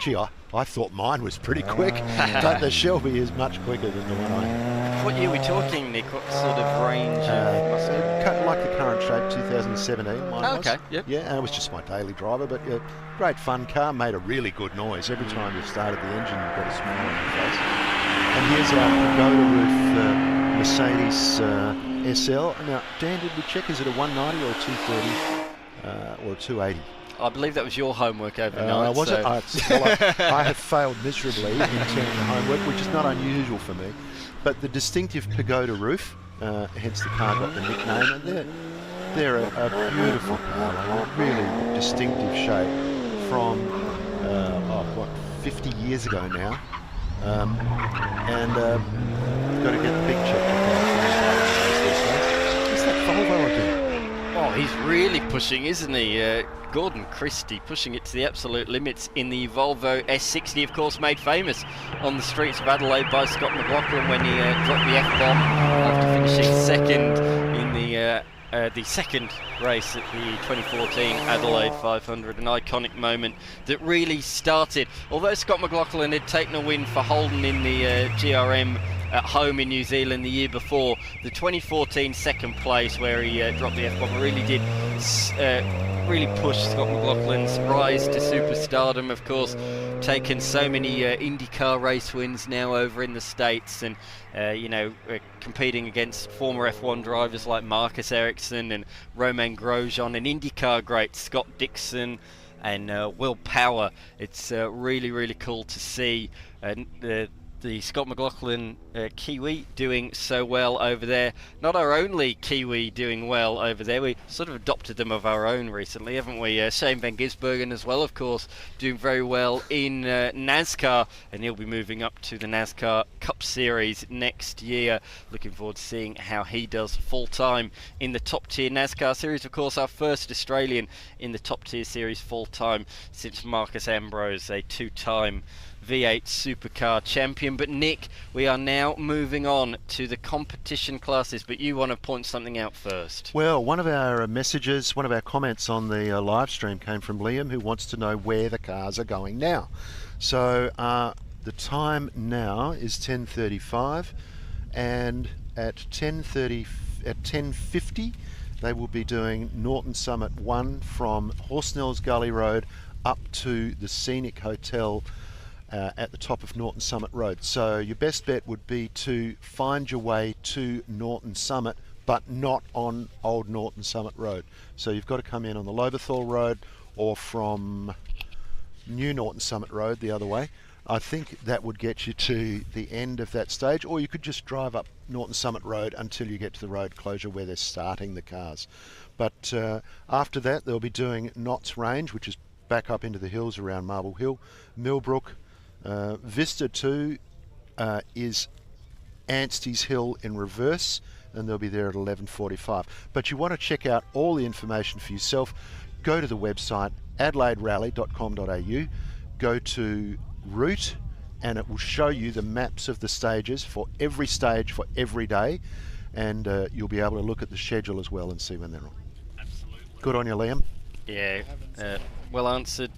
Gee, I thought mine was pretty quick, but the Shelby is much quicker than the one I had. What year are we talking, Nick? What sort of range of Mustang? Like the current shape, 2017 mine was. Okay, yep. Yeah, and it was just my daily driver, but great fun car, made a really good noise. Every time you started the engine, you got a smile on your face. And here's our pagoda roof Mercedes SL. Now, Dan, did we check, is it a 190 or a 230 or a 280? I believe that was your homework overnight. Was it? I have failed miserably in turning the homework, which is not unusual for me. But the distinctive pagoda roof, hence the car got the nickname, and they're a beautiful car, like a really distinctive shape from 50 years ago now. Got to get the big check. What's that Volvo again? Oh, he's really pushing, isn't he? Gordon Christie pushing it to the absolute limits in the Volvo S60, of course, made famous on the streets of Adelaide by Scott McLaughlin when he dropped the F-bomb after finishing second in the second race at the 2014 Adelaide 500, an iconic moment that really started. Although Scott McLaughlin had taken a win for Holden in the GRM at home in New Zealand the year before, the 2014 second place where he dropped the F-bomb really did really push Scott McLaughlin's rise to superstardom. Of course, taken so many IndyCar race wins now over in the States, and competing against former F1 drivers like Marcus Ericsson and Romain Grosjean, and IndyCar greats Scott Dixon and Will Power. It's really, really cool to see the Scott McLaughlin Kiwi doing so well over there. Not our only Kiwi doing well over there, we sort of adopted them of our own recently, haven't we? Shane Van Gisbergen as well, of course, doing very well in NASCAR, and he'll be moving up to the NASCAR Cup Series next year. Looking forward to seeing how he does full-time in the top tier NASCAR Series. Of course, our first Australian in the top tier series full-time since Marcus Ambrose, a two-time V8 Supercar champion. But Nick, we are now moving on to the competition classes, but you want to point something out first. Well, one of our messages, one of our comments on the live stream came from Liam, who wants to know where the cars are going now. So the time now is 10:35, and at 10:50 they will be doing Norton Summit 1 from Horsnells Gully Road up to the Scenic Hotel at the top of Norton Summit Road. So your best bet would be to find your way to Norton Summit, but not on Old Norton Summit Road. So you've got to come in on the Loberthal Road or from New Norton Summit Road the other way. I think that would get you to the end of that stage, or you could just drive up Norton Summit Road until you get to the road closure where they're starting the cars. But after that they'll be doing Knott's Range, which is back up into the hills around Marble Hill. Millbrook, Vista 2 is Anstey's Hill in reverse, and they'll be there at 11:45. But you want to check out all the information for yourself. Go to the website adelaiderally.com.au, go to route, and it will show you the maps of the stages for every stage for every day, and you'll be able to look at the schedule as well and see when they're on. Absolutely. Good on you, Liam. Yeah, well answered.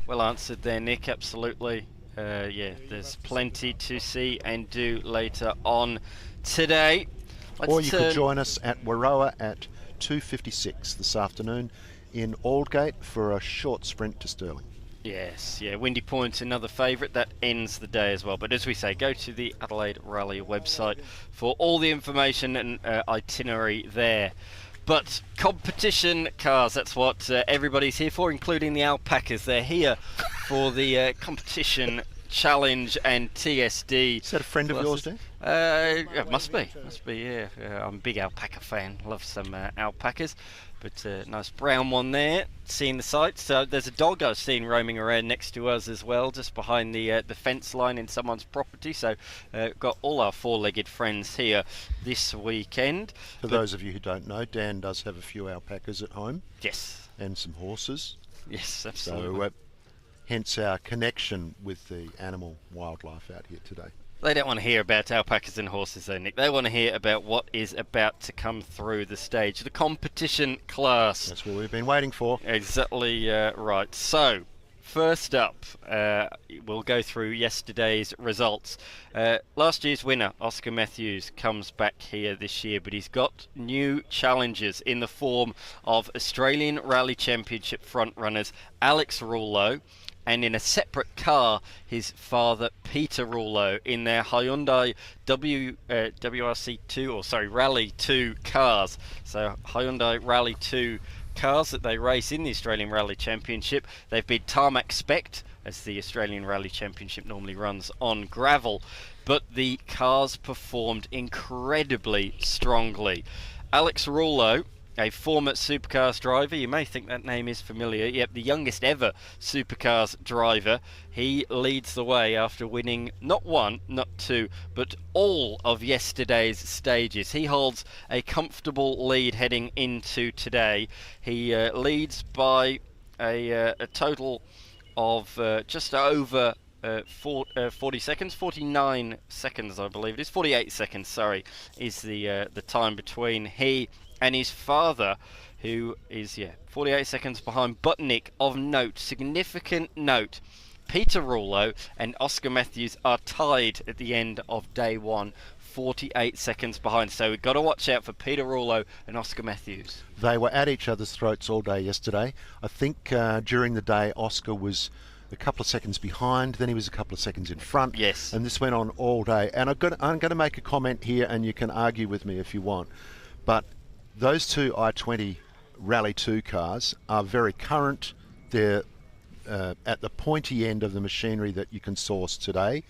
Well answered there, Nick. Absolutely. Yeah, there's plenty to see and do later on today. Or you could join us at Warroa at 2:56 this afternoon in Aldgate for a short sprint to Stirling. Yes, yeah, Windy Point's another favourite. That ends the day as well. But as we say, go to the Adelaide Rally website for all the information and itinerary there. But competition cars, that's what everybody's here for, including the alpacas. They're here for the competition challenge and TSD. Is that a friend of yours, Dan? It must be, yeah. I'm a big alpaca fan, love some alpacas. But nice brown one there, seeing the sights. There's a dog I've seen roaming around next to us as well, just behind the fence line in someone's property. So got all our four-legged friends here this weekend. For those of you who don't know, Dan does have a few alpacas at home. Yes. And some horses. Yes, absolutely. So hence our connection with the animal wildlife out here today. They don't want to hear about alpacas and horses though, Nick. They want to hear about what is about to come through the stage, the competition class. That's what we've been waiting for. Exactly right. So, first up, we'll go through yesterday's results. Last year's winner, Oscar Matthews, comes back here this year, but he's got new challenges in the form of Australian Rally Championship frontrunners Alex Rouleau, and in a separate car, his father Peter Rouleau in their Hyundai Rally 2 cars. So Hyundai Rally 2 cars that they race in the Australian Rally Championship. They've been tarmac spec'd, as the Australian Rally Championship normally runs on gravel, but the cars performed incredibly strongly. Alex Rouleau, a former supercars driver, you may think that name is familiar. Yep, the youngest ever supercars driver. He leads the way after winning not one, not two, but all of yesterday's stages. He holds a comfortable lead heading into today. He leads by a total of just over 40 seconds, 49 seconds I believe it is, 48 seconds, sorry, is the time between he and his father, who is 48 seconds behind. But Nick, of note, significant note, Peter Rouleau and Oscar Matthews are tied at the end of day one, 48 seconds behind. So we've got to watch out for Peter Rouleau and Oscar Matthews. They were at each other's throats all day yesterday. I think during the day Oscar was a couple of seconds behind, then he was a couple of seconds in front. Yes. And this went on all day. And I'm going to make a comment here, and you can argue with me if you want. But those two i20 Rally 2 cars are very current. They're at the pointy end of the machinery that you can source today.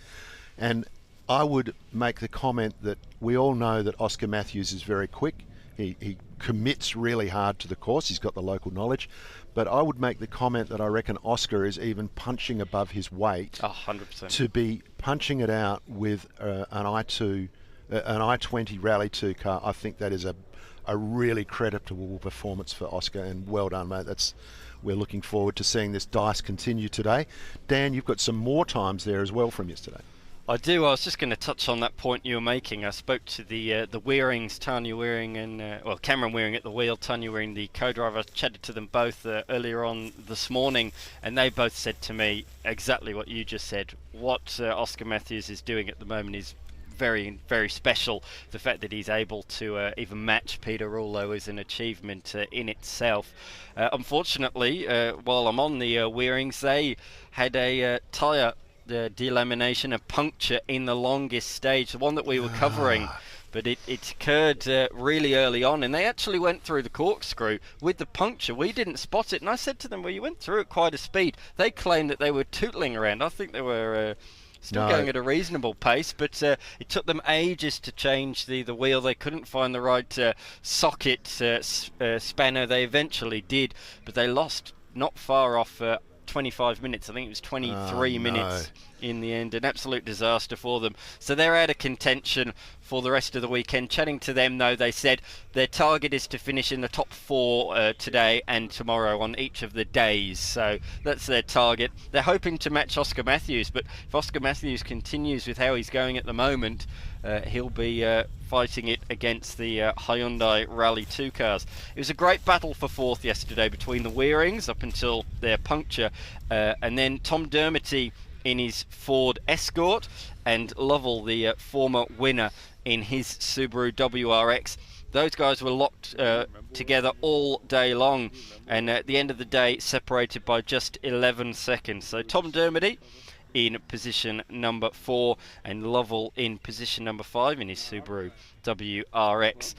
And I would make the comment that we all know that Oscar Matthews is very quick. He commits really hard to the course. He's got the local knowledge. But I would make the comment that I reckon Oscar is even punching above his weight. 100%. To be punching it out with an i20 Rally 2 car, I think that is a really creditable performance for Oscar, and well done, mate. We're looking forward to seeing this dice continue today. Dan, you've got some more times there as well from yesterday. I do. I was just going to touch on that point you were making. I spoke to the Weirings, Tanya Wearing and Cameron Wearing at the wheel, Tanya Wearing the co-driver. I chatted to them both earlier on this morning, and they both said to me exactly what you just said. What Oscar Matthews is doing at the moment is very, very special. The fact that he's able to even match Peter Rouleau is an achievement in itself. Unfortunately, while I'm on the Weirings, they had a tyre delamination, a puncture in the longest stage, the one that we were covering. But it occurred really early on, and they actually went through the corkscrew with the puncture. We didn't spot it, and I said to them, well, you went through at quite a speed. They claimed that they were tootling around. I think they were still going at a reasonable pace, but it took them ages to change the wheel. They couldn't find the right socket spanner. They eventually did, but they lost not far off 25 minutes. I think it was 23 minutes in the end. An absolute disaster for them. So they're out of contention for the rest of the weekend. Chatting to them, though, they said their target is to finish in the top 4 today and tomorrow on each of the days. So that's their target. They're hoping to match Oscar Matthews, but if Oscar Matthews continues with how he's going at the moment, he'll be fighting it against the Hyundai Rally 2 cars. It was a great battle for 4th yesterday between the Weirings up until their puncture, and then Tom Dermody in his Ford Escort and Lovell, the former winner, in his Subaru WRX. Those guys were locked together all day long, and at the end of the day separated by just 11 seconds. So Tom Dermody in position number 4 and Lovell in position number 5 in his Subaru WRX.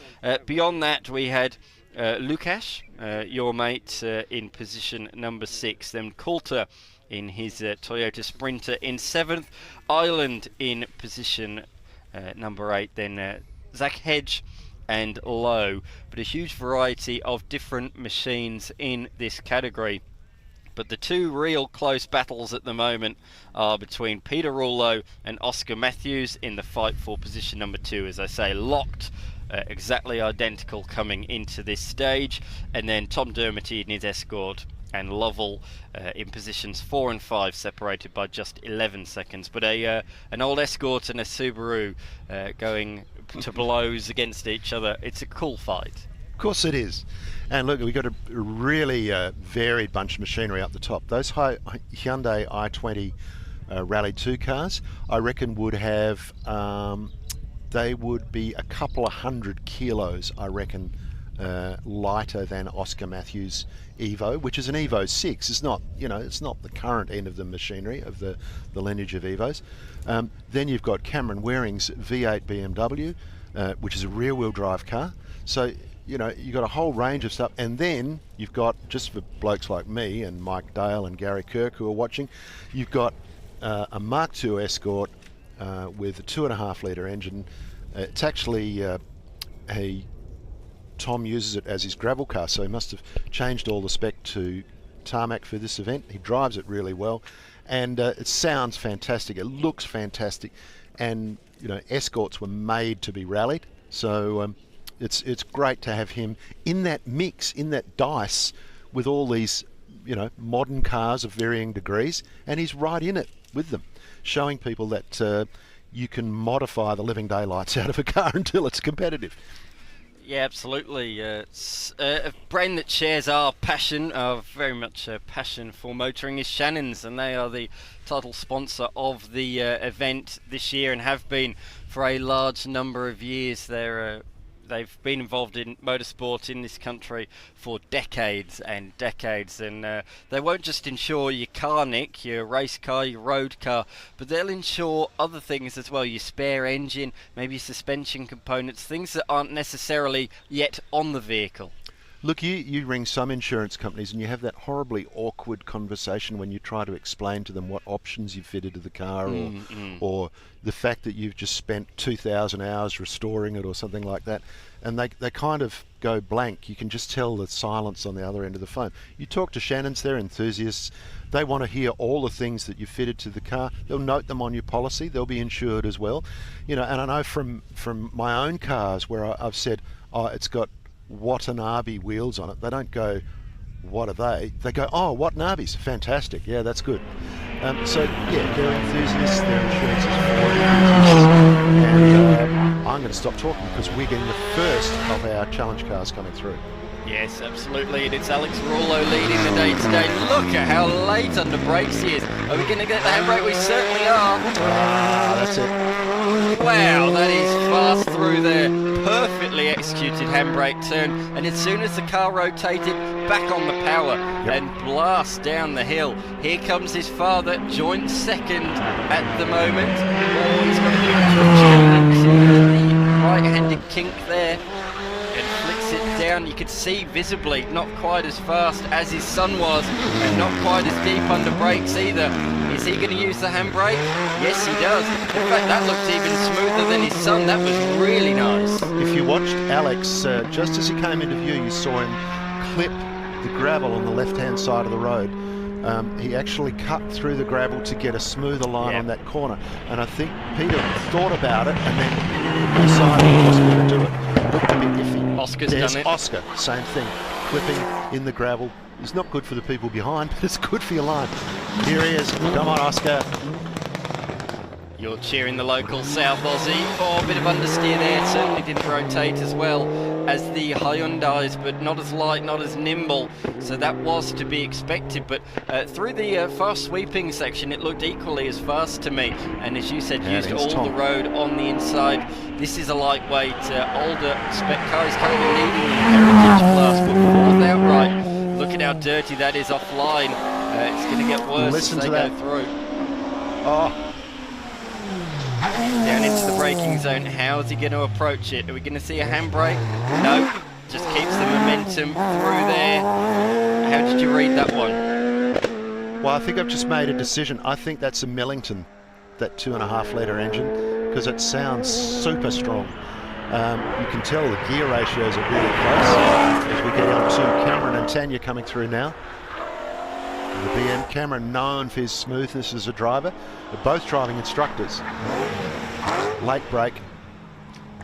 Beyond that, we had Lukash, your mate, in position number 6, then Coulter in his Toyota Sprinter in 7th, Ireland in position number 8, then Zach Hedge and Lowe. But a huge variety of different machines in this category. But the two real close battles at the moment are between Peter Rouleau and Oscar Matthews in the fight for position number 2. As I say, locked, exactly identical coming into this stage. And then Tom Dermody in his Escort and Lovell in positions 4 and 5, separated by just 11 seconds. But an old Escort and a Subaru going to blows against each other. It's a cool fight. Of course it is. And look, we've got a really varied bunch of machinery up the top. Those Hyundai i20 Rally 2 cars, I reckon would have, they would be a couple of 100 kilos, I reckon, lighter than Oscar Matthews' Evo, which is an Evo 6. It's not, it's not the current end of the machinery of the lineage of Evos. Then you've got Cameron Waring's V8 BMW, which is a rear-wheel drive car. So you've got a whole range of stuff, and then you've got, just for blokes like me and Mike Dale and Gary Kirk who are watching, you've got a Mark II Escort with a 2.5 litre engine. It's actually Tom uses it as his gravel car, so he must have changed all the spec to tarmac for this event. He drives it really well, and it sounds fantastic. It looks fantastic, and Escorts were made to be rallied, so it's great to have him in that mix, in that dice with all these modern cars of varying degrees, and he's right in it with them, showing people that you can modify the living daylights out of a car until it's competitive. Yeah, absolutely. It's a brand that shares our passion, very much passion for motoring, is Shannon's, and they are the title sponsor of the event this year and have been for a large number of years. They've been involved in motorsport in this country for decades and decades, and they won't just insure your car, Nick, your race car, your road car, but they'll insure other things as well, your spare engine, maybe suspension components, things that aren't necessarily yet on the vehicle. Look, you ring some insurance companies and you have that horribly awkward conversation when you try to explain to them what options you've fitted to the car, or the fact that you've just spent 2,000 hours restoring it or something like that, and they kind of go blank. You can just tell the silence on the other end of the phone. You talk to Shannon's, they're enthusiasts. They want to hear all the things that you've fitted to the car. They'll note them on your policy. They'll be insured as well. And I know from my own cars where I've said, oh, it's got Watanabe wheels on it. They don't go, what are they? They go, oh, Watanabes, fantastic. Yeah, that's good. So yeah, they're enthusiasts. Their insurance is for enthusiasts. And I'm going to stop talking because we're getting the first of our challenge cars coming through. Yes, absolutely, and it's Alex Rouleau leading the day today. Look at how late under brakes he is. Are we going to get the handbrake? We certainly are. That's it. Wow, that is fast through there. Perfectly executed handbrake turn, and as soon as the car rotated, back on the power and blast down the hill. Here comes his father, joint second at the moment. Oh, he's got a little the right-handed kink there. Down, you could see visibly not quite as fast as his son was, and not quite as deep under brakes either. Is he going to use the handbrake? Yes, he does. In fact, that looked even smoother than his son. That was really nice. If you watched Alex, just as he came into view, you saw him clip the gravel on the left-hand side of the road. he actually cut through the gravel to get a smoother line on that corner. And I think Peter thought about it and then decided he wasn't going to do it. Looked a bit iffy. Oscar's There's done it. Oscar, same thing. Clipping in the gravel. It's not good for the people behind, but it's good for your line. Here he is. Come on, Oscar. You're cheering the local South Aussie for a bit of understeer there. Certainly didn't rotate as well as the Hyundais, but not as light, not as nimble. So that was to be expected. But through the fast sweeping section, it looked equally as fast to me. And as you said, used all the road on the inside. This is a lightweight, older spec car. He's currently leading the Heritage class, but fourth outright. Look at how dirty that is offline. It's going to get worse as they go through. Oh. Down into the braking zone. How is he going to approach it? Are we going to see a handbrake? No. Just keeps the momentum through there. How did you read that one? Well, I think I've just made a decision. I think that's a Millington, that 2.5 litre engine, because it sounds super strong. You can tell the gear ratios are really close as we get on to Cameron and Tanya coming through now. The BM Cameron, known for his smoothness as a driver. They're both driving instructors. Late break.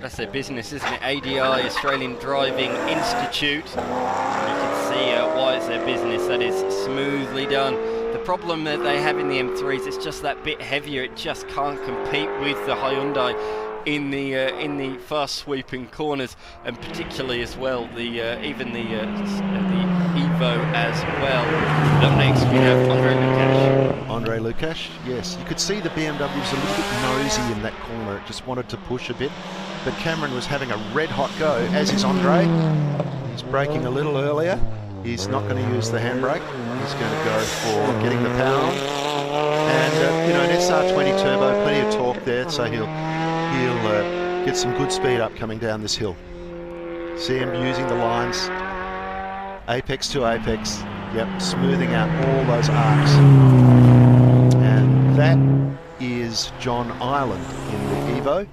That's their business, isn't it? ADI, Australian Driving Institute. You can see why it's their business. That is smoothly done. The problem that they have in the M3s, it's just that bit heavier. It just can't compete with the Hyundai in the fast sweeping corners, and particularly as well even the Evo as well. Up next we have Andre Lukash, yes. You could see the BMW was a little bit nosy in that corner. It just wanted to push a bit. But Cameron was having a red hot go, as is Andre. He's braking a little earlier. He's not going to use the handbrake. He's going to go for getting the power on. And, an SR20 turbo, plenty of torque there, so he'll get some good speed up coming down this hill. See him using the lines, apex to apex, smoothing out all those arcs. And that is John Ireland in the Evo,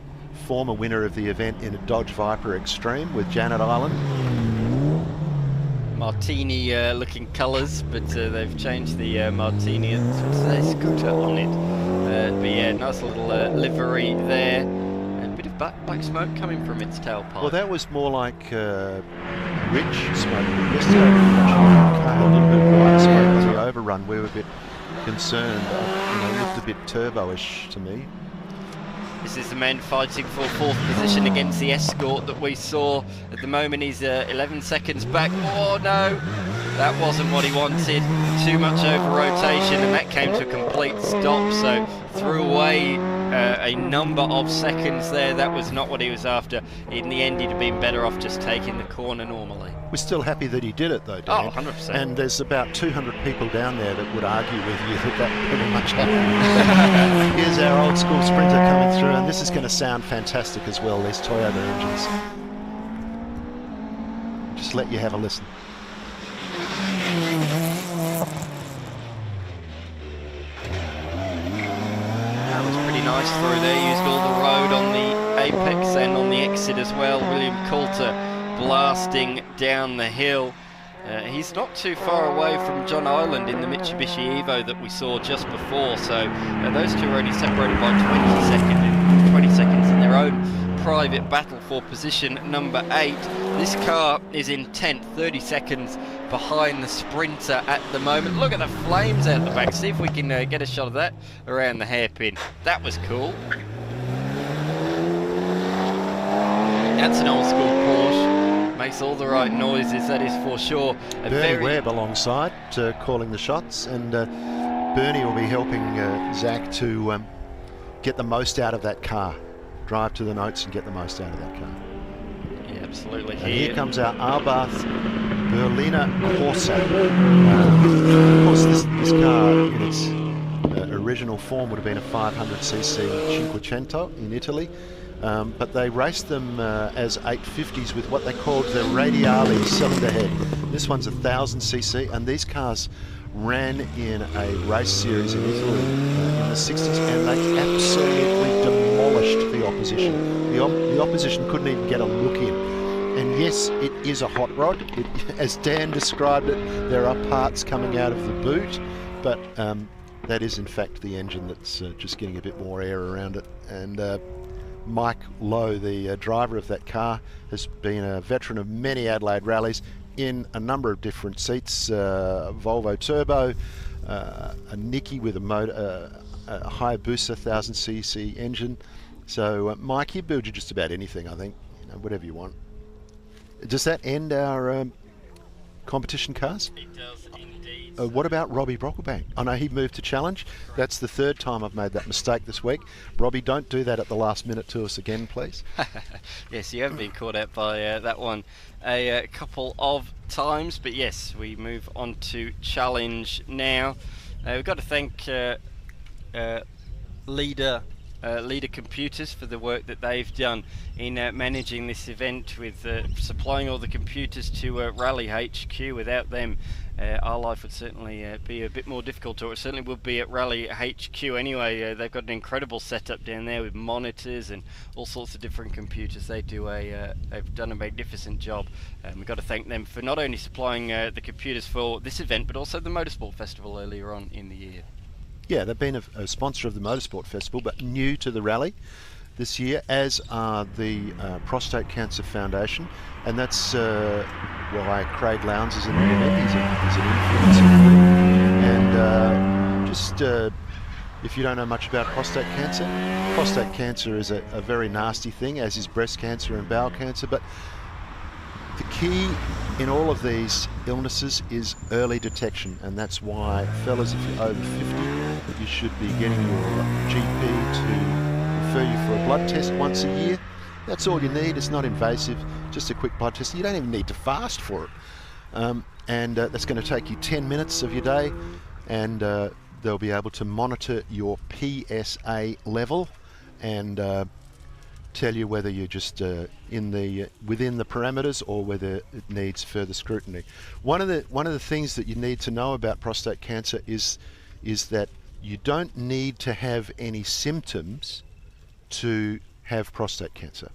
former winner of the event in a Dodge Viper Extreme with Janet Ireland. Martini looking colours, but they've changed the Martini. It's scooter on it. But yeah, nice little livery there. A bit of black smoke coming from its tailpipe. Well, that was more like rich smoke. Yesterday, a little bit of white smoke on the overrun. We were a bit concerned. It looked a bit turbo-ish to me. This is the man fighting for fourth position against the Escort that we saw. At the moment he's 11 seconds back. Oh no, that wasn't what he wanted. Too much over rotation, and that came to a complete stop, so threw away a number of seconds there. That was not what he was after. In the end, he'd have been better off just taking the corner normally. We're still happy that he did it though, Dan. Oh, 100%. And there's about 200 people down there that would argue with you that pretty much happened. Here's our old school Sprinter coming through, and this is going to sound fantastic as well, these Toyota engines. Just let you have a listen. That was pretty nice through there. Used all the road on the apex and on the exit as well. William Coulter blasting down the hill. He's not too far away from John Ireland in the Mitsubishi Evo that we saw just before, so those two are only separated by 20 seconds in their own private battle for position number 8. This car is in 10th, 30 seconds behind the Sprinter at the moment. Look at the flames out the back. See if we can get a shot of that around the hairpin. That was cool. That's an old school Porsche. Makes all the right noises, that is for sure. Bernie Webb alongside, calling the shots, and Bernie will be helping Zach to get the most out of that car. Drive to the notes and get the most out of that car. Yeah, absolutely. And here comes our Arbath Berliner Corsa. Of course, this car in its original form would have been a 500cc Cinquecento in Italy. But they raced them as 850s with what they called the Radiale cylinder head. This one's 1000cc, and these cars ran in a race series in Italy in the 60s, and they absolutely demolished the opposition. The opposition couldn't even get a look in. And yes, it is a hot rod. As Dan described it, there are parts coming out of the boot, but that is in fact the engine that's just getting a bit more air around it. And Mike Lowe, the driver of that car, has been a veteran of many Adelaide rallies in a number of different seats, Volvo Turbo, a Nicky with a Hayabusa 1000cc engine. So Mike, you build you just about anything, I think, whatever you want. Does that end our competition cars? It does indeed. What about Robbie Brocklebank? I know he moved to Challenge. That's the third time I've made that mistake this week. Robbie, don't do that at the last minute to us again, please. Yes, you have been caught out by that one a couple of times, but yes, we move on to Challenge now. We've got to thank Leader Computers for the work that they've done in managing this event, with supplying all the computers to Rally HQ. Without them, our life would certainly be a bit more difficult, or it certainly would be at Rally HQ anyway. They've got an incredible setup down there with monitors and all sorts of different computers. They've done a magnificent job. We've got to thank them for not only supplying the computers for this event, but also the Motorsport Festival earlier on in the year. Yeah, they've been a sponsor of the Motorsport Festival, but new to the rally this year, as are the Prostate Cancer Foundation, and that's why Craig Lowndes is in the event. He's an influencer. And if you don't know much about prostate cancer is a very nasty thing, as is breast cancer and bowel cancer, but the key in all of these illnesses is early detection, and that's why, fellas, if you're over 50, you should be getting your GP to refer you for a blood test once a year. That's all you need. It's not invasive, just a quick blood test. You don't even need to fast for it. And that's going to take you 10 minutes of your day, and they'll be able to monitor your PSA level and tell you whether you're just within the parameters or whether it needs further scrutiny. One of the things that you need to know about prostate cancer is that you don't need to have any symptoms to have prostate cancer.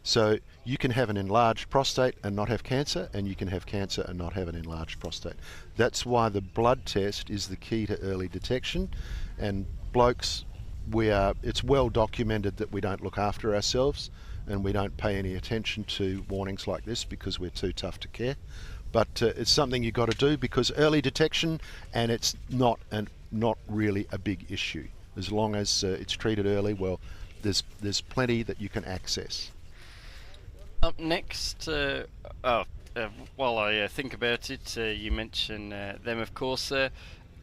So you can have an enlarged prostate and not have cancer, and you can have cancer and not have an enlarged prostate. That's why the blood test is the key to early detection. And blokes, it's well documented that we don't look after ourselves and we don't pay any attention to warnings like this because we're too tough to care. But it's something you've got to do, because early detection, and it's not really a big issue. As long as it's treated early, well, there's plenty that you can access. Up next, while I think about it, you mentioned them, of course.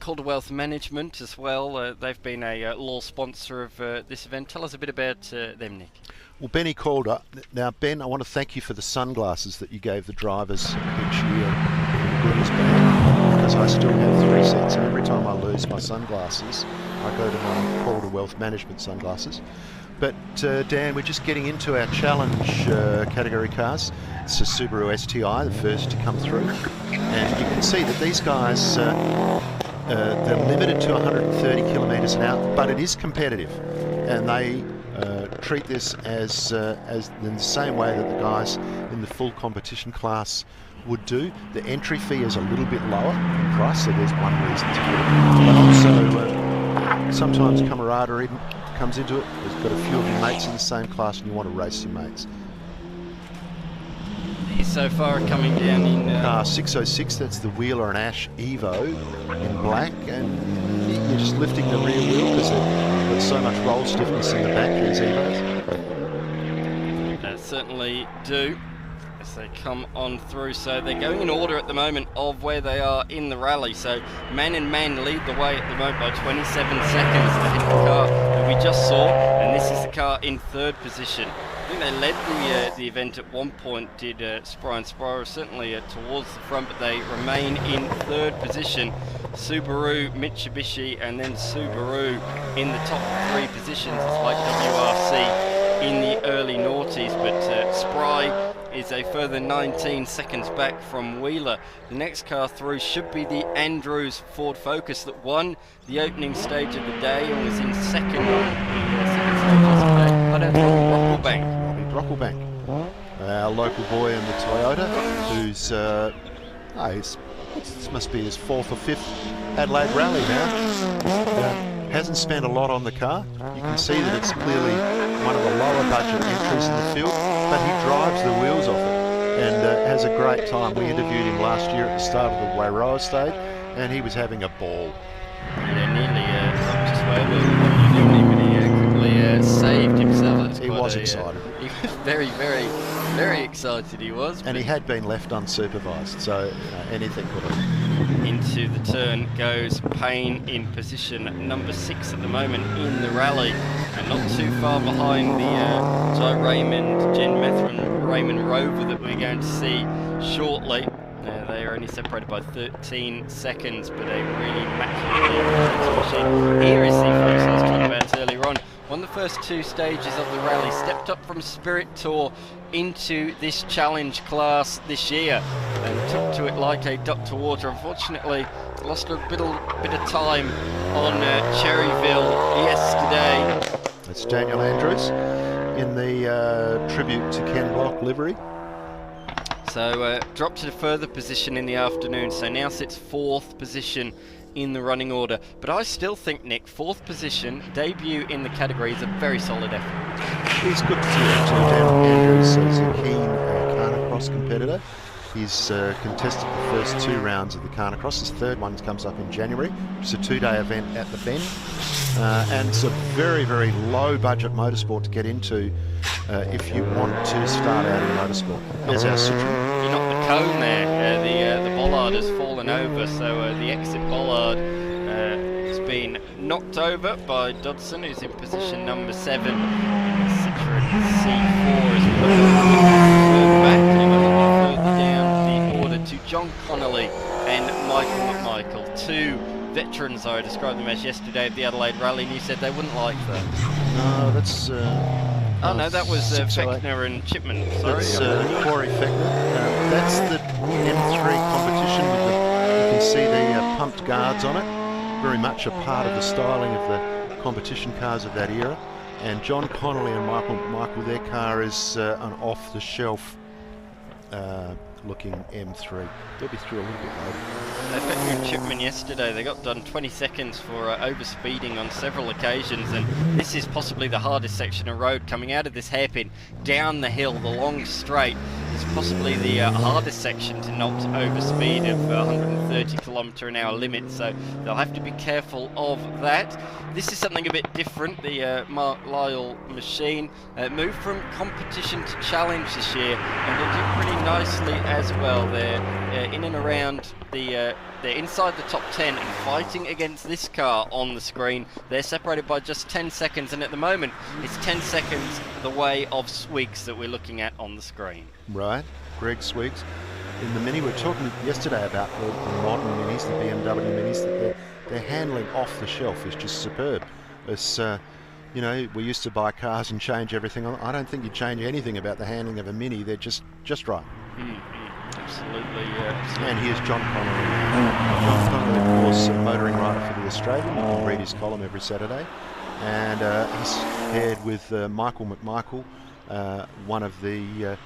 Calder Wealth Management as well. They've been a law sponsor of this event. Tell us a bit about them, Nick. Well, Benny Calder. Now, Ben, I want to thank you for the sunglasses that you gave the drivers each year in the goodies bag, because I still have 3 sets, and every time I lose my sunglasses, I go to my Calder Wealth Management sunglasses. But Dan, we're just getting into our challenge category cars. It's a Subaru STI, the first to come through, and you can see that these guys, they're limited to 130 kilometres an hour, but it is competitive, and they treat this as in the same way that the guys in the full competition class would do. The entry fee is a little bit lower in price, so there's one reason to do it. But also, sometimes camaraderie comes into it. There's got a few of your mates in the same class, and you want to race your mates. So far coming down in car 606, that's the Wheeler and Ash Evo in black, and you're just lifting the rear wheel because they've got so much roll stiffness in the back, these Evos. Certainly do, as they come on through. So they're going in order at the moment of where they are in the rally. So Man and Man lead the way at the moment by 27 seconds ahead of the car that we just saw, and this is the car in third position. I think they led the event at one point, did Spry and Spry, certainly towards the front, but they remain in third position. Subaru, Mitsubishi, and then Subaru in the top 3 positions. It's like WRC in the early noughties, but Spry is a further 19 seconds back from Wheeler. The next car through should be the Andrews Ford Focus that won the opening stage of the day and was in second on the second stage yesterday. I don't know, Robbie Brocklebank, our local boy in the Toyota, who's This must be his 4th or 5th Adelaide rally now. Hasn't spent a lot on the car. You can see that it's clearly one of the lower budget entries in the field, but he drives the wheels off it and has a great time. We interviewed him last year at the start of the Wairoa stage, and he was having a ball. Yeah, nearly not just Wairoa, but he quickly saved himself. He was excited. He was very, very, very excited. He was, and he had been left unsupervised, so anything could have. Into the turn goes Payne in position number 6 at the moment in the rally, and not too far behind the Jai Raymond, Jen Methven, Raymond Rover that we're going to see shortly. They are only separated by 13 seconds, but a really immaculate machine. Here is the folks I was talking about earlier on. Won the first 2 stages of the rally, stepped up from Spirit Tour into this challenge class this year and took to it like a duck to water. Unfortunately, lost a bit of time on Cherryville yesterday. That's Daniel Andrews in the tribute to Ken Block livery. So dropped to the further position in the afternoon, so now sits 4th position in the running order. But I still think, Nick, 4th position, debut in the category, is a very solid effort. He's good to see Daniel Andrews is a keen Carnacross competitor. He's contested the first 2 rounds of the Carnacross. His 3rd one comes up in January. It's a 2-day event at the Bend. And it's a very, very low budget motorsport to get into if you want to start out in motorsport. There's our Citroen. You knocked the cone there. The bollard has fallen over, so the exit bollard has been knocked over by Dodson, who's in position number 7. And the Citroen C4 is further back, and a little further down the order to John Connolly and Michael McMichael, 2 veterans, I described them as yesterday of the Adelaide Rally, and you said they wouldn't like that. No, that's... oh no, that was Fechner and Chipman. Sorry, that's Corey Fechner. That's the M3 competition with you can see the pumped guards on it. Very much a part of the styling of the competition cars of that era. And John Connolly and Michael, their car is an off-the-shelf looking M3. They'll be through a little bit later. Fechner and Chipman yesterday, they got done 20 seconds for overspeeding on several occasions, and this is possibly the hardest section of road coming out of this hairpin down the hill. The long straight is possibly the hardest section to not overspeed of 130 km/h limit, so they'll have to be careful of that. This is something a bit different. The Mark Lyle machine moved from competition to challenge this year, and they did pretty nicely as well. They're in and around they're inside the top 10 and fighting against this car on the screen. They're separated by just 10 seconds, and at the moment it's 10 seconds the way of Sweeks that we're looking at on the screen. Right, Greg Sweeks. In the Mini, we were talking yesterday about the modern Minis, the BMW Minis, that their handling off the shelf is just superb. It's, you know, we used to buy cars and change everything. I don't think you change anything about the handling of a Mini. They're just right. Absolutely, And here's John Connolly. John Connolly, of course, a motoring writer for The Australian. You can read his column every Saturday. And he's paired with Michael McMichael, one of the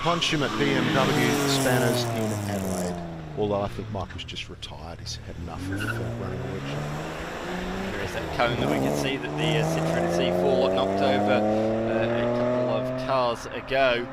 consummate BMW spanners in Adelaide. Although I think Michael's just retired. He's had enough of running a workshop. There is that cone that we can see that the Citroen C4 knocked over a couple of cars ago.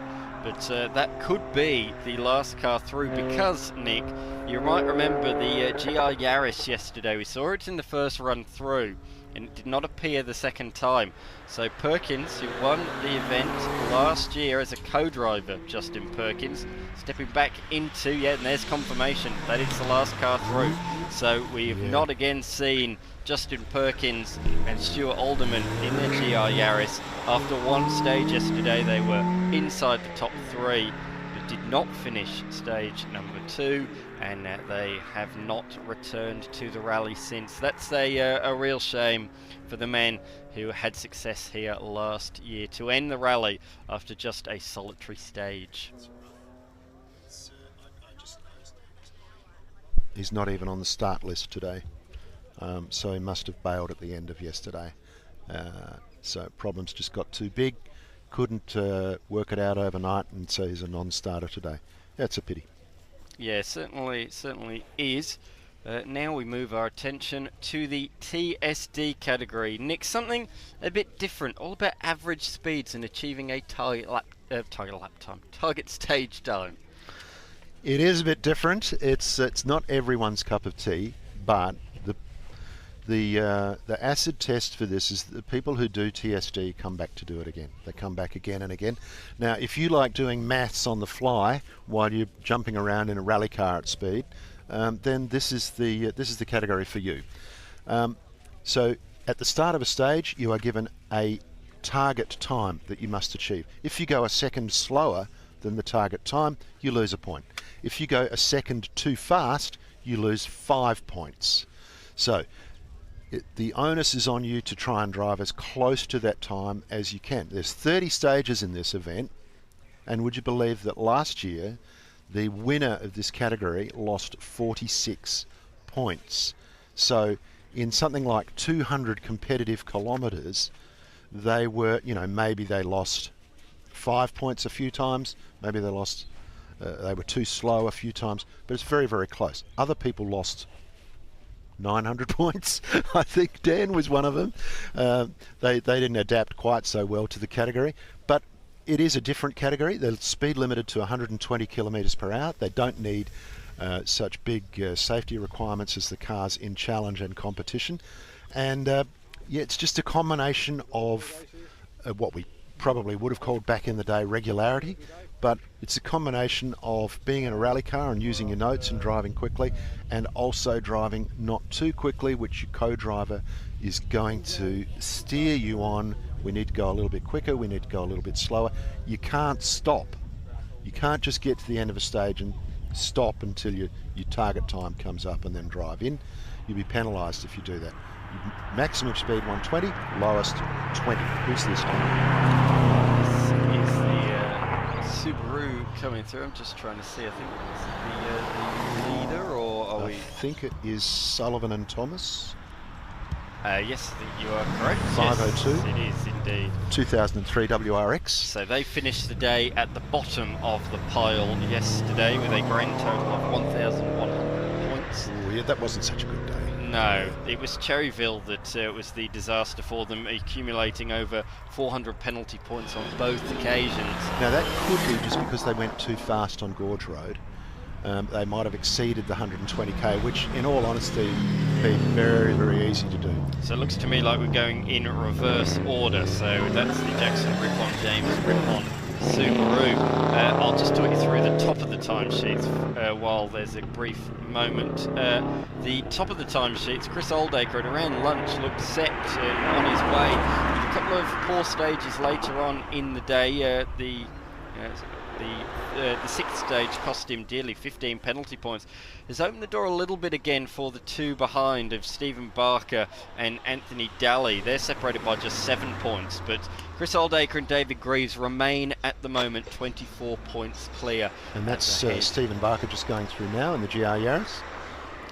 But that could be the last car through because, Nick, you might remember the GR Yaris yesterday. We saw it in the first run through and it did not appear the second time. So Perkins, who won the event last year as a co-driver, Justin Perkins, stepping back into, and there's confirmation that it's the last car through. So we've not again seen Justin Perkins and Stuart Alderman in their GR Yaris. After one stage yesterday, they were inside the top 3, but did not finish stage number 2, and they have not returned to the rally since. That's a real shame for the men who had success here last year to end the rally after just a solitary stage. He's not even on the start list today. So he must have bailed at the end of yesterday. So problems just got too big, couldn't work it out overnight, and so he's a non-starter today. That's a pity. Yeah, certainly is. Now we move our attention to the TSD category. Nick, something a bit different, all about average speeds and achieving a target stage time. It is a bit different. It's not everyone's cup of tea, but the acid test for this is the people who do TSD come back to do it again. They come back again and again. Now, if you like doing maths on the fly while you're jumping around in a rally car at speed, then this is the category for you. So at the start of a stage, you are given a target time that you must achieve. If you go a second slower than the target time, you lose a point. If you go a second too fast, you lose 5 points. So the onus is on you to try and drive as close to that time as you can. There's 30 stages in this event, and would you believe that last year the winner of this category lost 46 points. So in something like 200 competitive kilometres, they were, maybe they lost 5 points a few times, maybe they lost, they were too slow a few times, but it's very, very close. Other people lost 900 points. I think Dan was one of them. They didn't adapt quite so well to the category, but it is a different category. They're speed limited to 120 kilometres per hour. They don't need such big safety requirements as the cars in challenge and competition. And it's just a combination of what we probably would have called back in the day regularity, but it's a combination of being in a rally car and using your notes and driving quickly, and also driving not too quickly, which your co-driver is going to steer you on. We need to go a little bit quicker, we need to go a little bit slower. You can't stop. You can't just get to the end of a stage and stop until your target time comes up and then drive in. You'll be penalised if you do that. Maximum speed 120, lowest 20. Who's this one? This is the Subaru coming through. I'm just trying to see. I think it's the leader, or are we? I think it is Sullivan and Thomas. Yes, I think you are correct. 502. Yes, it is indeed. 2003 WRX. So they finished the day at the bottom of the pile yesterday with a grand total of 1,100 points. Oh, yeah, that wasn't such a good day. No, it was Cherryville that was the disaster for them, accumulating over 400 penalty points on both occasions. Now that could be just because they went too fast on Gorge Road. They might have exceeded the 120k, which in all honesty would be very, very easy to do. So it looks to me like we're going in reverse order. So that's the Jackson Ripon James Ripon Subaru. I'll just talk you through the top of the timesheets while there's a brief moment. The top of the timesheets, Chris Oldacre at around lunch looked set on his way. With a couple of poor stages later on in the day, the sixth stage cost him dearly, 15 penalty points. Has opened the door a little bit again for the two behind of Stephen Barker and Anthony Daly. They're separated by just 7 points, but Chris Oldacre and David Greaves remain at the moment 24 points clear. And that's Stephen Barker just going through now in the GR Yaris.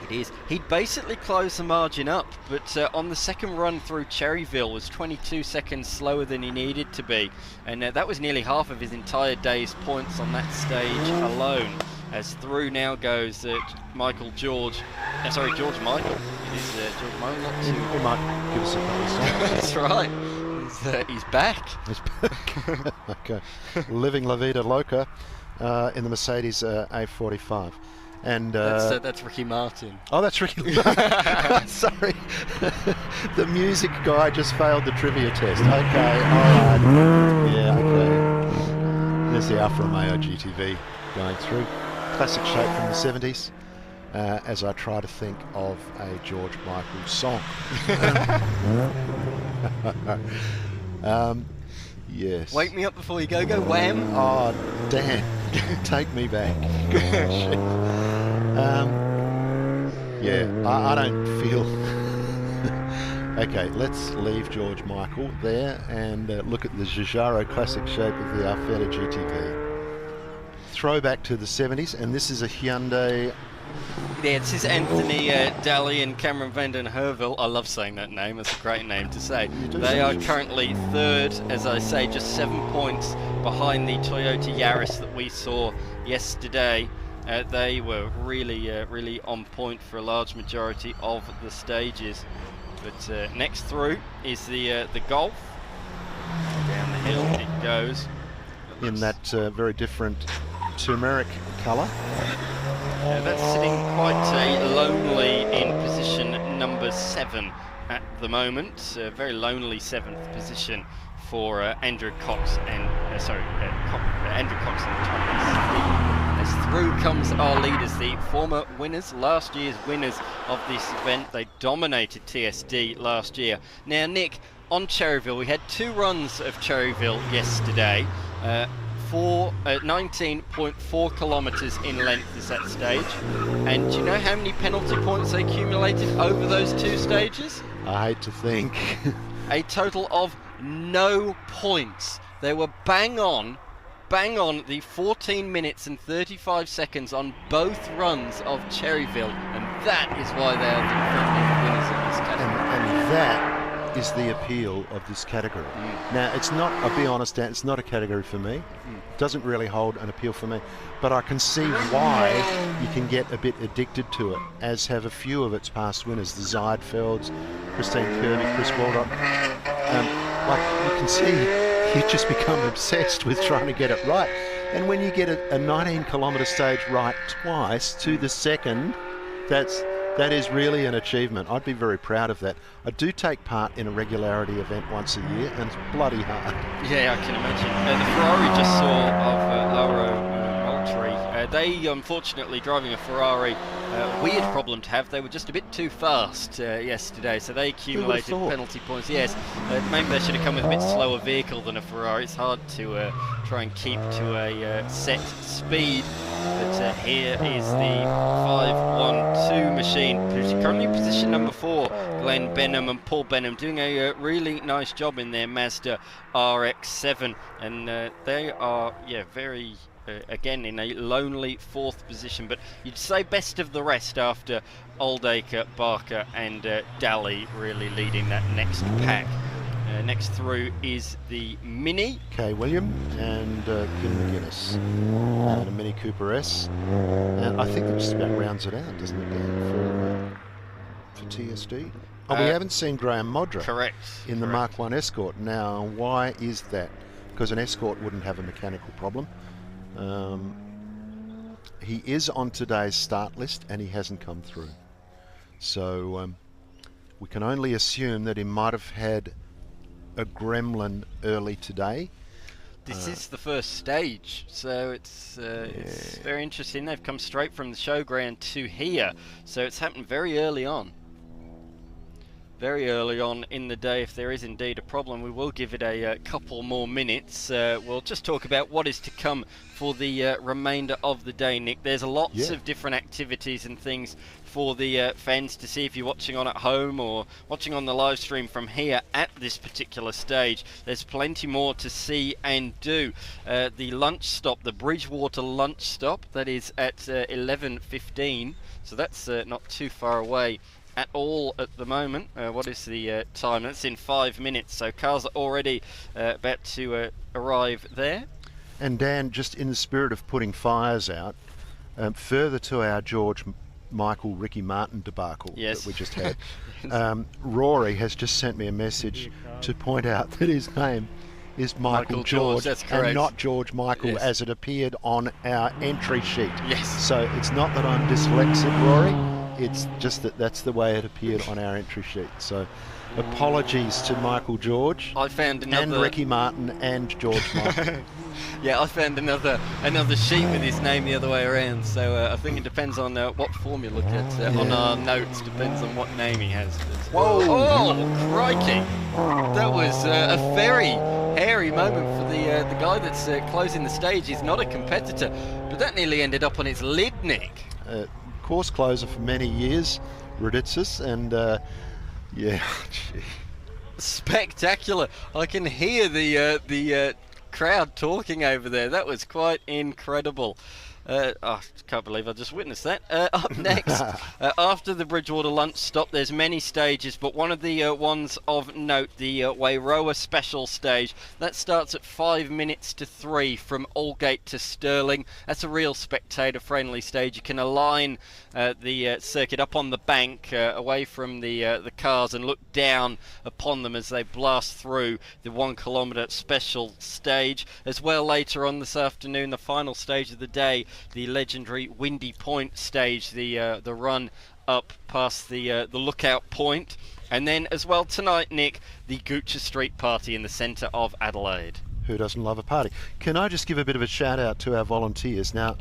It is. He'd basically closed the margin up, but on the second run through Cherryville was 22 seconds slower than he needed to be, and that was nearly half of his entire day's points on that stage alone. As through now goes George Michael. It is George Michael, not too. He might give us a couple of songs. That's right. He's back. He's back. Okay. Living La Vida Loca in the Mercedes A45. And that's Ricky Martin. Oh, that's Ricky Martin. Sorry. The music guy just failed the trivia test. Okay, all right. Yeah, okay. There's the Alfa Romeo GTV going through. Classic shape from the 70s. As I try to think of a George Michael song. Yes. Wake me up before you go Wham. Oh, Dan. Take me back. Yeah, I don't feel... Okay, let's leave George Michael there and look at the Giugiaro classic shape of the Alfetta GTV. Throwback to the 70s, and this is a Hyundai... Yeah, this is Anthony Daly and Cameron van den Hervel. I love saying that name, it's a great name to say. They are currently third, as I say, just 7 points behind the Toyota Yaris that we saw yesterday. They were really on point for a large majority of the stages. But next through is the Golf. Down the hill it goes. In that very different turmeric colour. That's sitting quite lonely in position number 7 at the moment. Very lonely 7th position for Andrew Cox and Andrew Cox and Thomas. As through comes our leaders, the former winners, last year's winners of this event. They dominated TSD last year. Now, Nick, on Cherryville, we had 2 runs of Cherryville yesterday. 19.4 kilometres in length is that stage. And do you know how many penalty points they accumulated over those 2 stages? I hate to think. A total of no points. They were bang on the 14 minutes and 35 seconds on both runs of Cherryville, and that is why they are the defending winners of this category. And that is the appeal of this category. Now, it's not, I'll be honest, Dan, it's not a category for me. It doesn't really hold an appeal for me, but I can see why you can get a bit addicted to it, as have a few of its past winners, the Ziedfelds, Christine Kirby, Chris Waldock. Like you can see, you just become obsessed with trying to get it right. And when you get a 19-kilometre stage right twice to the second, that is really an achievement. I'd be very proud of that. I do take part in a regularity event once a year, and it's bloody hard. Yeah, I can imagine. The Ferrari just saw of Lauro Moultrie. They, unfortunately, driving a Ferrari, weird problem to have. They were just a bit too fast yesterday, so they accumulated penalty points. Yes, maybe they should have come with a bit slower vehicle than a Ferrari. It's hard to try and keep to a set speed. But here is the 512 machine, who's currently in position number 4. Glenn Benham and Paul Benham doing a really nice job in their Mazda RX-7, and they are, very, again, in a lonely 4th position. But you'd say best of the rest after Oldacre, Barker and Daly really leading that next pack. Next through is the Mini. Kay William and Kim McGuinness. And a Mini Cooper S. And I think that just about rounds it out, doesn't it, Dan, for TSD? Oh, we haven't seen Graham Modra in the Mark 1 Escort. Now, why is that? Because an Escort wouldn't have a mechanical problem. He is on today's start list and he hasn't come through. So we can only assume that he might have had a gremlin early today. This is the first stage, so it's very interesting. They've come straight from the showground to here, so it's happened very early on. Very early on in the day. If there is indeed a problem, we will give it a couple more minutes. We'll just talk about what is to come for the remainder of the day, Nick. There's lots of different activities and things for the fans to see if you're watching on at home or watching on the live stream from here at this particular stage. There's plenty more to see and do. The lunch stop, the Bridgewater lunch stop, that is at 11:15, so that's not too far away at all at the moment. What is the time? That's in 5 minutes, so cars are already about to arrive there. And Dan, just in the spirit of putting fires out, further to our George Michael Ricky Martin debacle that we just had, Rory has just sent me a message to point out that his name is Michael George, that's correct, and not George Michael as it appeared on our entry sheet. Yes. So it's not that I'm dyslexic, Rory, it's just that that's the way it appeared on our entry sheet. So apologies to Michael George. I found another, and Ricky Martin and George Michael. Yeah, I found another sheet with his name the other way around, so I think it depends on what form you look at. On our notes, depends on what name he has. Whoa! Oh, crikey! That was a very hairy moment for the guy that's closing the stage. He's not a competitor, but that nearly ended up on his lid, Nick. Course closer for many years, Raditsis, and gee. Spectacular. I can hear the crowd talking over there. That was quite incredible. I can't believe I just witnessed that. Up next, after the Bridgewater lunch stop, there's many stages, but one of the ones of note, the Wairoa Special stage, that starts at 5 minutes to 3 from Aldgate to Stirling. That's a real spectator-friendly stage. You can align the circuit up on the bank away from the cars and look down upon them as they blast through the 1 kilometre special stage. As well, later on this afternoon, the final stage of the day, the legendary Windy Point stage, the run up past the lookout point. And then as well tonight, Nick, the Goocher Street Party in the centre of Adelaide. Who doesn't love a party? Can I just give a bit of a shout out to our volunteers? Now,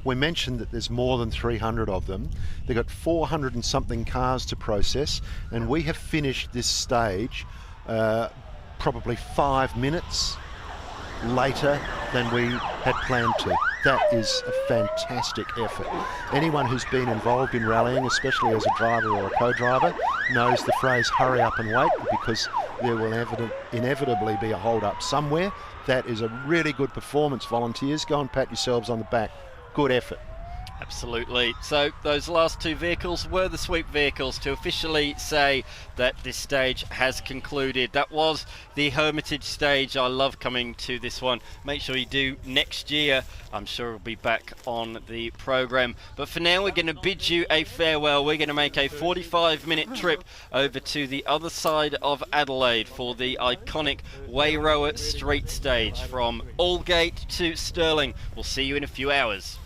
we mentioned that there's more than 300 of them. They've got 400 and something cars to process, and we have finished this stage probably 5 minutes later than we had planned to. That is a fantastic effort. Anyone who's been involved in rallying, especially as a driver or a co-driver, knows the phrase hurry up and wait, because there will inevitably be a hold up somewhere. That is a really good performance, volunteers. Go and pat yourselves on the back. Good effort. Absolutely. So those last two vehicles were the sweep vehicles to officially say that this stage has concluded. That was the Hermitage stage. I love coming to this one. Make sure you do next year. I'm sure it'll be back on the program. But for now, we're going to bid you a farewell. We're going to make a 45-minute trip over to the other side of Adelaide for the iconic Wairoa Street stage from Aldgate to Stirling. We'll see you in a few hours.